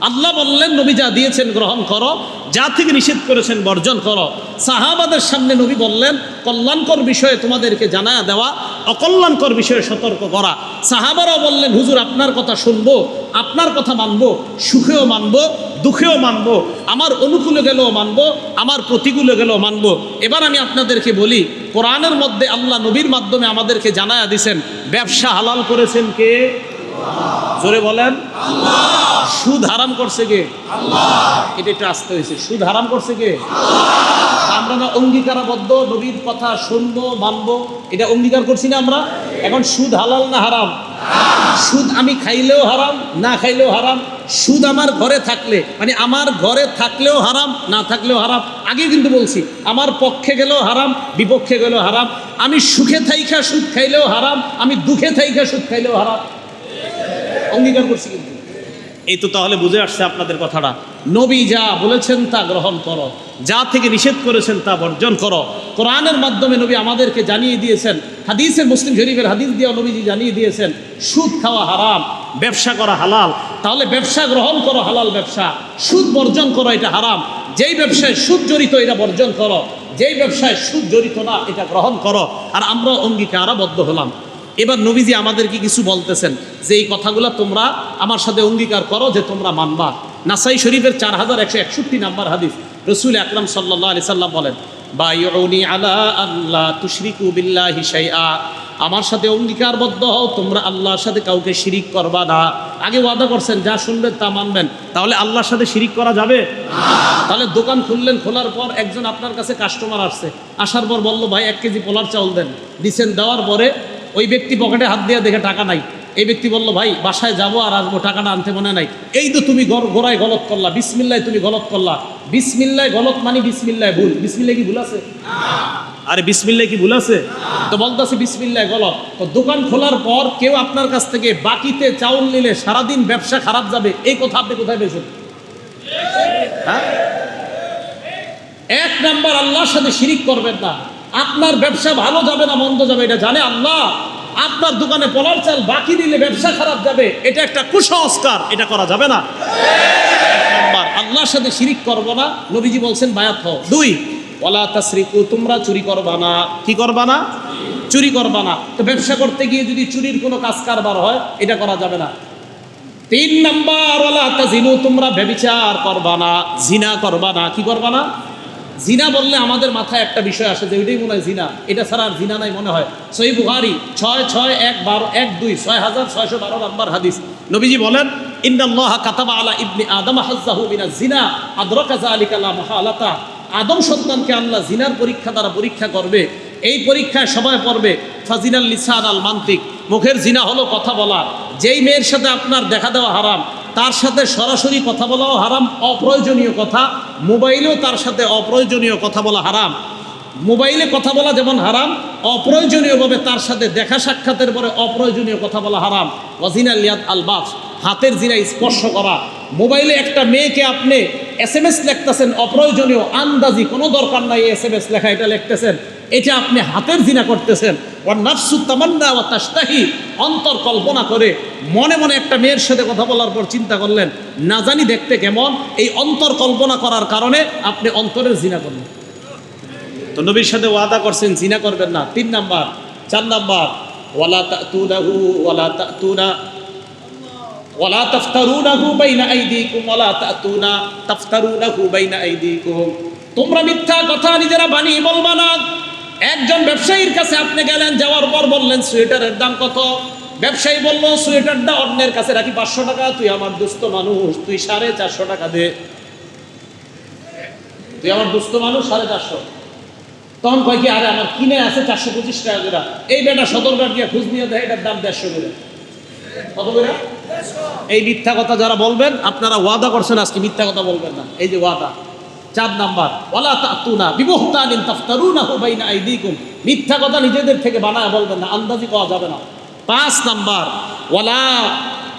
আল্লাহ বললেন নবী যা দিয়েছেন গ্রহণ করো, যা থেকে নিষেধ করেছেন বর্জন করো। সাহাবাদের সামনে নবী বললেন কল্যাণকর বিষয়ে তোমাদেরকে জানায়া দেওয়া, অকল্যাণকর বিষয়ে সতর্ক করা। সাহাবারাও বললেন হুজুর আপনার কথা শুনবো, আপনার কথা মানবো, সুখেও মানবো, দুঃখেও মানবো, আমার অনুকূলে গেলেও মানবো, আমার প্রতিকূলে গেলেও মানবো। এবার আমি আপনাদেরকে বলি, কোরআনের মধ্যে আল্লাহ নবীর মাধ্যমে আমাদেরকে জানায়া দিছেন ব্যবসা হালাল করেছেন কে? জোরে বলেন। সুদ হারাম করছে কে? এটা একটু আসতে হয়েছে। সুদ হারাম করছে কে? আমরা না অঙ্গীকারাবদ্ধ নবীর কথা শুনবো মানবো, এটা অঙ্গীকার করছি না আমরা? এখন সুদ হালাল না হারাম? সুদ আমি খাইলেও হারাম, না খাইলেও হারাম। সুদ আমার ঘরে থাকলে মানে আমার ঘরে থাকলেও হারাম, না থাকলেও হারাম। আগে কিন্তু বলছি আমার পক্ষে গেলেও হারাম, বিপক্ষে গেলেও হারাম। আমি সুখে থাইকা সুদ খাইলেও হারাম, আমি দুঃখে থাইকা সুদ খাইলেও হারাম। অঙ্গীকার করছি কিন্তু। এই তো তাহলে বুঝে আসছে আপনাদের কথাটা। নবী যা বলেছেন তা গ্রহণ করো, যা থেকে নিষেধ করেছেন তা বর্জন করো। কোরআনের মাধ্যমে নবী আমাদেরকে জানিয়ে দিয়েছেন, হাদিসে মুসলিম শরীফের হাদিস দিয়ে নবীজি জানিয়ে দিয়েছেন সুদ খাওয়া হারাম, ব্যবসা করা হালাল। তাহলে ব্যবসা গ্রহণ করো, হালাল ব্যবসা। সুদ বর্জন করো, এটা হারাম। যেই ব্যবসায় সুদ জড়িত এটা বর্জন করো, যেই ব্যবসায় সুদ জড়িত না এটা গ্রহণ করো। আর আমরা অঙ্গীকারাবদ্ধ হলাম। এবার নবীজি আমাদেরকে কিছু বলতেছেন যে এই কথাগুলো তোমরা আমার সাথে অঙ্গীকার করো যে তোমরা মানবা। নাসাই শরীফের 4161 নম্বর হাদিস, রাসূল আকরাম সাল্লাল্লাহু আলাইহি সাল্লাম বলেন বায়উনি আলা আল্লা তুশরিকু বিল্লাহি শাইআ, আমার সাথে অঙ্গীকারবদ্ধ হও তোমরা আল্লাহর সাথে কাউকে শিরিক করবা না। আগে ওয়াদা করছেন যা শুনবেন তা মানবেন, তাহলে আল্লাহর সাথে শিরিক করা যাবে না। তাহলে দোকান খুললেন, খোলার পর একজন আপনার কাছে কাস্টমার আসছে, আসার পর বলল ভাই 1 কেজি পোলার চাউল দেন। দিছেন, দেওয়ার পরে ওই ব্যক্তি পকেটে হাত দিয়ে দেখে টাকা নাই। এই ব্যক্তি বলল ভাই বাসায় যাবো আর আসবো, টাকাটা আনতে মনে নাই। এই তো তুমি গোড়ায় গলত করলা, বিসমিল্লাহ তুমি গলত করলা। বিসমিল্লাহ গলত মানে বিসমিল্লাহ ভুল। বিসমিল্লাহ কি ভুল আছে? আরে বিসমিল্লাহ কি ভুল আছে? তো বলতেছে বিসমিল্লাহ গলত। তো দোকান খোলার পর কেউ আপনার কাছ থেকে বাকিতে চাউল নিলে সারাদিন ব্যবসা খারাপ যাবে, এই কথা আপনি কোথায় পেয়েছেন? হ্যাঁ, 1 নাম্বার আল্লাহর সাথে শিরিক করবেন না। আপনার ব্যবসা ভালো যাবে না মন্দ যাবে এটা জানে আল্লাহ। আপনার দোকানে পোলার চাল বাকি দিলে ব্যবসা খারাপ যাবে, এটা একটা কুসংস্কার, এটা করা যাবে না। 1 নাম্বার আল্লাহর সাথে শিরিক করবো না, নবীজি বলছেন বায়াত হও। 2 ওয়ালা তাসরিকু, তোমরা চুরি করবা না। কি করবা না? চুরি করবা না। তো ব্যবসা করতে গিয়ে যদি চুরির কোনো কাজ কারবার হয় এটা করা যাবে না। তিন নাম্বার, ওয়ালা তাজিনু, তোমরা ব্যভিচার করবা না, জিনা করবা না। কি করবা না? জিনা বললে আমাদের মাথায় একটা বিষয় আসে যে ওইটাই মনে হয় জিনা, এটা ছাড়া আর জিনা নাই মনে হয়। সহিহ বুখারী 6612 নাম্বার হাদিস, নবীজি বলেন, ইন্নাল্লাহা কাতাবা আলা ইবনি আদম হাজ্জাহু মিনাজ জিনা আদরাকা যালিকা লা মাহালাতা। আদম সন্তানকে আল্লাহ জিনার পরীক্ষা দ্বারা পরীক্ষা করবে। এই পরীক্ষায় সবাই পড়বে ফাজিনাল লিসান আল মান্তিক, মুখের জিনা হলো কথা বলা। যেই মেয়ের সাথে আপনার দেখা দেওয়া হারাম, তার সাথে সরাসরি কথা বলাও হারাম, অপ্রয়োজনীয় কথা। মোবাইলেও তার সাথে অপ্রয়োজনীয় কথা বলা হারাম। মোবাইলে কথা বলা যেমন হারাম, অপ্রয়োজনীয়ভাবে তার সাথে দেখা সাক্ষাতের পরে অপ্রয়োজনীয় কথা বলা হারাম। ওয়াজিনাল ইয়াদ আল বাস, হাতের জিনা স্পর্শ করা। মোবাইলে একটা মেয়েকে আপনি SMS লিখতেছেন অপ্রয়োজনীয়, আন্দাজি, কোনো দরকার নাই SMS লেখা, এটা লিখতেছেন, এটা আপনি হাতের জিনা করতেছেন। ওয়ান নাফসু তামান্না ওয়া তাশতাহি, অন্তর কল্পনা করে মনে মনে একটা মেয়ের সাথে কথা বলার পর চিন্তা করলেন না জানি দেখতে কেমন, এই অন্তর কল্পনা করার কারণে আপনি অন্তরের জিনা করলেন। তো নবীর সাথে ওয়াদা করছেন জিনা করবেন না। 3 নাম্বার। 4 নাম্বার, ওয়ালা তাতুনাহু ওয়ালা তাতুনা ওয়ালা তাফতারুনাহু বাইনা আইদিকুম ওয়ালা তাতুনা তাফতারুনাহু বাইনা আইদিকুম। তোমরা মিথ্যা কথা নিজেরা বানিয়ে বলবা না। একজন ব্যবসায়ীর কাছে আপনি গেলেন, যাওয়ার পর বললেন সোয়েটারের দাম কত? ব্যবসায়ী বলল সোয়েটারটা অন্যের কাছে রাখি 500 টাকা, তুই আমার দুস্থ মানুষ, তুই 450 টাকা দে। তুই আমার দুস্থ মানুষ, 450। তখন কয় কি, আরে আমার কিনে আছে 425 টাকা করে। এই বেটা সদরঘাট গিয়ে খোঁজ নিয়ে দেয়, এটার দাম 150 করে। কত করে? এই মিথ্যা কথা যারা বলবেন, আপনারা ওয়াদা করছেন আজকে মিথ্যা কথা বলবেন না, এই যে ওয়াদা। 4 নাম্বার, ওয়ালা তাতুনা বিবহতানিন তাফতারুনাহু বাইনা আইদিকুম, মিথ্যা কথা নিজেদের থেকে বানায় বলবেন না, আন্দাজি পাওয়া যাবে না। 5 নাম্বার, ওয়ালা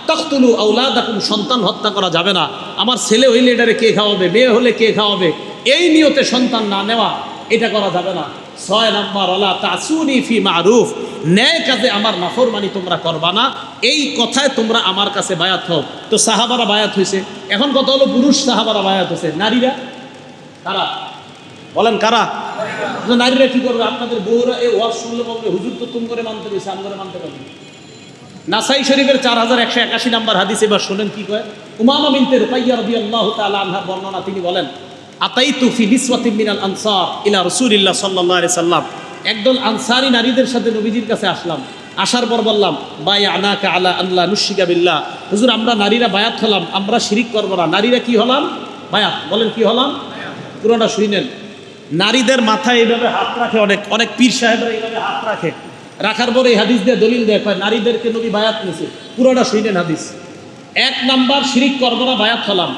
তাকতুলু আওলাদাকুম, সন্তান হত্যা করা যাবে না। আমার ছেলে হইলে এটারে কে খাওয়াবে, মেয়ে হলে কে খাওয়াবে, এই নিয়তে সন্তান না নেওয়া, এটা করা যাবে না। 6 নাম্বার, ওয়ালা তাসুনি ফি মারুফ, ন্যায় কাজে আমার নাফরমানি তোমরা করবা না, এই কথায় তোমরা আমার কাছে বায়াত হও। তো সাহাবারা বায়াত হয়েছে। এখন কথা হলো পুরুষ সাহাবারা বায়াত হয়েছে, নারীরা কারা বলেন? কারা? নারীরা কি করবে? আপনাদের বউরা এই ওয়াজ শুনলে বলবে হুজুর তো তুম করে মানতে গেছে, আমি করে মানতে পারি। নাসাই শরীফের 4181 নাম্বার হাদিস, এবার শোনেন কি কয়। উমামা বিনতে রুকাইয়া রাদিয়াল্লাহু তাআলা আনহার বর্ণনা, তিনি বলেন, আতাইতু ফি নিসওয়াতিন মিনাল আনসার ইলা রাসূলিল্লাহ সাল্লাল্লাহু আলাইহি সাল্লাম, একদল আনসারী নারীদের সাথে নবীজির কাছে আসলাম। আসার পর বললাম, বায়ানাকা আলা আল্লাহ নুশরিকা বিল্লাহ, হুজুর আমরা নারীরা বায়াত হলাম, আমরা শিরিক করব না। নারীরা কি হলাম? বায়াত। বলেন কি হলাম? পুরোটা শুনেন। নারীদের মাথায় এইভাবে হাত রাখে, অনেক অনেক পীর সাহেবরা এইভাবে হাত রাখে, রাখার পরে এই হাদিস দিয়ে দলিল দেয়, নারীদেরকে নবী বায়াত নিয়েছে। পুরোটা শুনেন হাদিস। 1 নাম্বার, শিরিক করব না, বায়াত হলাম।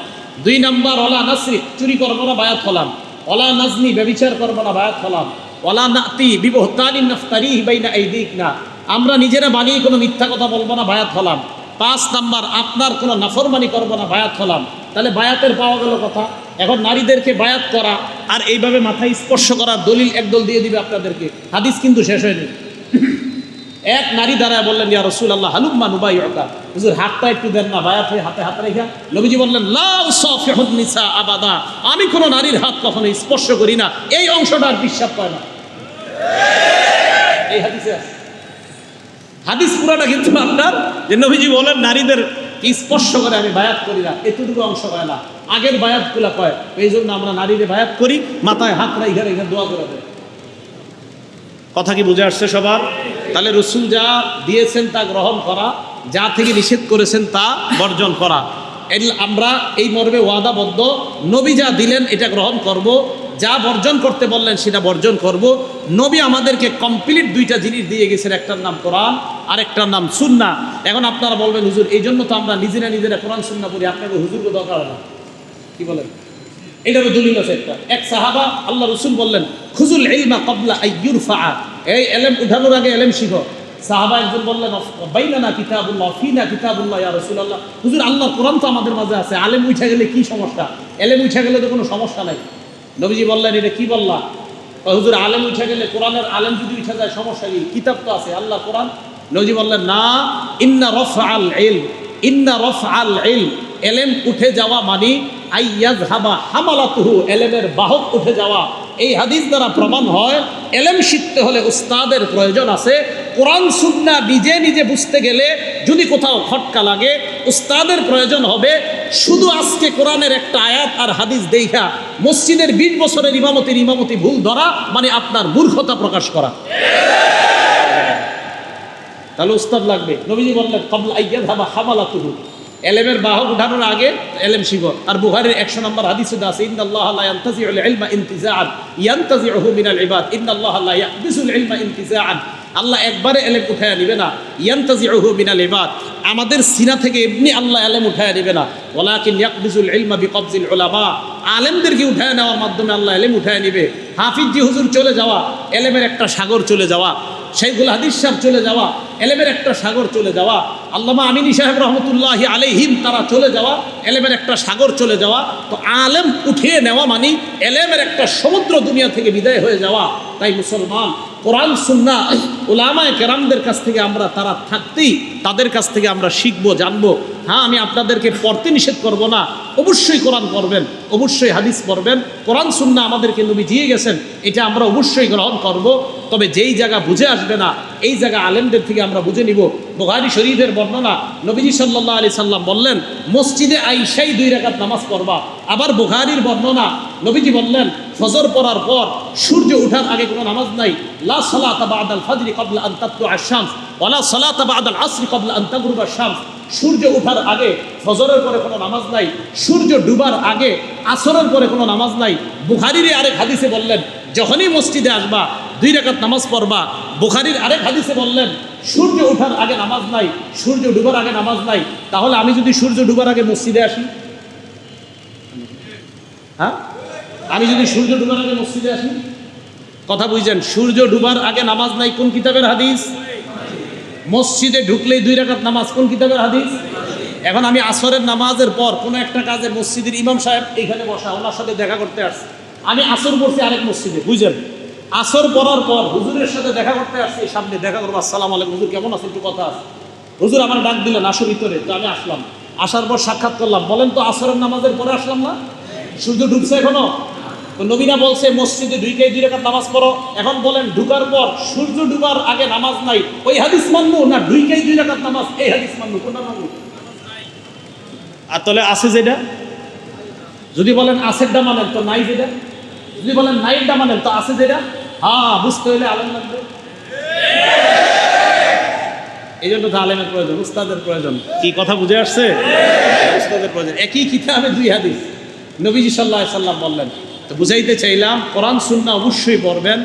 2 নাম্বার, ওয়ালা নাসরি, চুরি করব না, বায়াত হলাম। ওয়ালা নাজনি, ব্যভিচার করব না, বায়াত হলাম। ওয়ালা নাতি বিবহতানিন নাফতারিহি বাইনা আইদিকনা, আমরা নিজেরা বানিয়ে কোনো মিথ্যা কথা বলবো না, বায়াত হলাম। 5 নাম্বার, আপনার কোনো নাফরমানি করব না, বায়াত হলাম। তাহলে বায়াতের পাওয়া গেল কথা। এখন নারীদেরকে বায়াত করা আর এইভাবে মাথায় স্পর্শ করার দলিল একদল দিয়ে দিবে আপনাদেরকে। হাদিস কিন্তু শেষ হয়নি। এক নারী দাঁড়ায় বললেন, ইয়া রাসূলুল্লাহ হালুম্মা নুবাইয়ুকা, হুজুর হাতটা একটু দেন না, বায়াত হয়ে হাতে হাত রেখা। নবীজি বললেন, লা উসাফিহুন নিসা আবাদা, আমি কোনো নারীর হাত কখনো স্পর্শ করি না, এই অংশটা আর বিশ্বাস পায় না। এই হাদিসে আছে। হাদিস পুরাটা কিন্তু আপনার, যে নবীজি বলেন নারীদের স্পর্শ করে আমি বায়াত করি না, এতটুকু অংশ পায় না। আগের বায়াতগুলা কয়, এই জন্য আমরা নারীদের বায়াত করি, মাথায় হাত রাইখা রেখে দোয়া করে দেয়। কথা কি বুঝে আসছে সবার? তাহলে রসুল যা দিয়েছেন তা গ্রহণ করা, যা থেকে নিষেধ করেছেন তা বর্জন করা। আমরা এই মর্মে ওয়াদাবদ্ধ, নবী যা দিলেন এটা গ্রহণ করব, যা বর্জন করতে বললেন সেটা বর্জন করব। নবী আমাদেরকে কমপ্লিট 2টা জিনিস দিয়ে গেছেন, একটার নাম কোরআন আর একটার নাম সুন্নাহ। এখন আপনারা বলবেন, হুজুর এই জন্য তো আমরা নিজেরা কোরআন সুন্নাহ পড়ি, আপনাকে হুজুরকে দরকার হয় না, কি বলেন? এটারও দলিল আছে একটা। এক সাহাবা আল্লাহ রসুল বললেন, খুজুল ইলমা ক্বাবলা আইয়ুরফা, এই এলেম উঠানোর আগে এলেম শিখো। সাহাবা একজন বললেন, বাইনানা কিতাবুল্লাহ ফিনা কিতাবুল্লাহ ইয়া রাসূলুল্লাহ, হুজুর আল্লাহর কোরআন তো আমাদের মাঝে আছে, আলেম উঠা গেলে কি সমস্যা? এলেম উঠা গেলে তো কোনো সমস্যা নাই। নবীজি বললেন, এটা কি বললা? হুজুর আলেম উঠা গেলে, কোরআনের আলেম যদি উঠা যায় সমস্যা কি? কিতাব তো আছে, আল্লাহ কোরআন। নবীজি বললেন, না, ইন্না রাফআল ইলম, ইন্না রাফআল ইলম, এলেম উঠে যাওয়া মানে আইয়াযহাবা হামালাতুহু, এলেমের বাহক উঠে যাওয়া, এই হাদিস দ্বারা প্রমাণ হয় এলেম শিখতে হলে উস্তাদের প্রয়োজন আছে। কোরআন সুন্নাহ নিজে নিজে বুঝতে গেলে যদি কোথাও খটকা লাগে উস্তাদের প্রয়োজন হবে। শুধু আজকে কোরআনের একটা আয়াত আর হাদিস দেখা মসজিদের 20 বছরের ইমামতি ভুল ধরা মানে আপনার মূর্খতা প্রকাশ করা। তাহলে উস্তাদ লাগবে। নবীজি বললেন ক্বাবলা আইয়াযহাবা হামালাতুহু, এলেমের বাহক উঠানোর আগে এলেম শিখো। আর বুখারীর 100 নম্বর হাদিসে আছে ইন্নাল্লাহা লা ইয়ানতাজিউল ইলমা ইনতিজাআন ইয়ানতাজিউহু মিনাল ইবাদ ইন্নাল্লাহা লা ইয়াহবিসুল ইলমা ইনতিজাআন। আল্লাহ একবারে এলেম উঠায়া নিবে না, ইয়ানতাজিউহু মিনাল ইবাদ, আমাদের সিনা থেকে এমনি আল্লাহ এলেম উঠায়া নিবে না, ওয়ালাকিন ইয়াকবিজুল ইলমা বিকবজিল উলামা, আলেমদেরকে উঠায়া নেওয়ার মাধ্যমে আল্লাহ এলেম উঠায়া নিবে। হাফিজি হুজুর চলে যাওয়া, এলেমের একটা সাগর চলে যাওয়া, শাইখুল হাদিস সাহেব চলে যাওয়া, এলেমের একটা সাগর চলে যাওয়া, আল্লামা আমিনী সাহেব রহমতুল্লাহি আলাইহিম তারা চলে যাওয়া, এলেমের একটা সাগর চলে যাওয়া। তো আলেম উঠিয়ে নেওয়া মানে এলেমের একটা সমুদ্র দুনিয়া থেকে বিদায় হয়ে যাওয়া। তাই মুসলমান কোরআন সুন্নাহ উলামায়ে কেরামদের কাছ থেকে আমরা তারা থাকতেই তাদের কাছ থেকে আমরা শিখবো, জানবো। হ্যাঁ, আমি আপনাদেরকে পড়তে নিষেধ করব না, অবশ্যই কোরআন পড়বেন, অবশ্যই হাদিস পড়বেন। কোরআন সুন্নাহ আমাদেরকে নবী দিয়ে গেছেন, এটা আমরা অবশ্যই গ্রহণ করব। তবে যেই জায়গা বুঝে আসবে না এই জায়গা আলেমদের থেকে আমরা বুঝে নিব। বুখারী শরীফের বর্ণনা, নবীজি সাল্লাল্লাহু আলাইহি সাল্লাম বললেন মসজিদে আইসাই 2 রাকাত নামাজ পড়বা। আবার বুখারীর বর্ণনা, নবীজি বললেন ফজর পড়ার পর সূর্য ওঠার আগে কোনো নামাজ নাই। লা সালাতা বা'দাল ফাজরি ক্বাবলা আন তাতলুআ আশ-শামস ওয়া লা সালাতা বা'দাল আসরি ক্বাবলা আন তাগরুবা আশ-শামস। সূর্য ওঠার আগে ফজরের পরে কোনো নামাজ নাই, সূর্য ডুবার আগে আসরের পরে কোনো নামাজ নাই। বুখারীর আরেক হাদিসে বললেন যখনই মসজিদে আসবা 2 রাকাত নামাজ পড়বা। বুখারীর আরেক হাদিসে বললেন সূর্য ওঠার আগে নামাজ নাই, সূর্য ডুবার আগে নামাজ নাই। তাহলে আমি যদি সূর্য ডুবার আগে মসজিদে আসি, হ্যাঁ, আমি যদি সূর্য ডুবার আগে মসজিদে আসি, কথা বুঝছেন? সূর্য ডুবার আগে নামাজ নাই কোন কিতাবের হাদিস? মসজিদে ঢুকলেই 2 রাকাত নামাজ কোন কিতাবের হাদিস? এখন আমি আসরের নামাজের পর কোনো একটা কাজে মসজিদের ইমাম সাহেব এখানে বসা, ওনার সাথে দেখা করতে আসছে। আমি আসর পড়ছি আরেক মসজিদে, বুঝলেন? আসর পড়ার পর হুজুরের সাথে দেখা করতে আসছি, সামনে দেখা করবো, আসসালামু আলাইকুম হুজুর কেমন আছে, একটু কথা আছে। হুজুর আমার ডাক দিলেন আসো ভিতরে, তো আমি আসলাম। আসার পর সাক্ষাৎ করলাম, বলেন তো আসরের নামাজের পরে আসলাম না, সূর্য ডুবছে এখনো। তো নবীনা বলছে মসজিদে ঢুকে 2 রাকাত নামাজ পড়ো। এখন বলেন ঢুকার পর সূর্য ডুবার আগে নামাজ নাই, ওই হাদিস মানবো না ঢুকে 2 রাকাত নামাজ এই হাদিস মানবো, কোনটা মানবো? আর তাহলে আছে যেটা, যদি বলেন আসেরটা মানেন তো নাই যেটা, যদি বলেন নাইটা মানেন তো আছে যেটা। হ্যাঁ, বুঝতে হলে আলেম লাগবে। এই জন্য তো আলেমের প্রয়োজন, উস্তাদের প্রয়োজন। কি কথা বুঝে আসছে? উস্তাদের প্রয়োজন। একই কিতাবে 2 হাদিস নবীজি সাল্লাল্লাহু আলাইহি সাল্লাম বললেন। তো বুঝাইতে চাইলাম কোরআন সুন্নাহ অবশ্যই পড়বেন,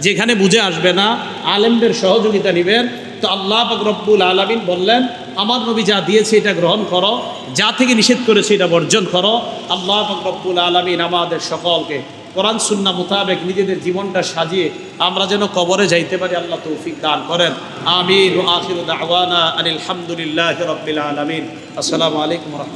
যেখানে বুঝে আসবে না আলেমদের সহযোগিতা নেবেন। তো আল্লাহ পাক রব্বুল আলামিন বললেন আমার নবী যা দিয়েছে এটা গ্রহণ করো, যা থেকে নিষেধ করেছে এটা বর্জন করো। আল্লাহ পাক রব্বুল আলামিন আমাদের সকলকে কোরআন সুন্নাহ মোতাবেক নিজেদের জীবনটা সাজিয়ে আমরা যেন কবরে যাইতে পারি আল্লাহ তৌফিক দান করেন। আমিন। ওয়া আখিরু দাওয়ানা আনিল হামদুলিল্লাহি রাব্বিল আলামিন। আসসালামু আলাইকুম ওয়া রাহমাতুল্লাহ।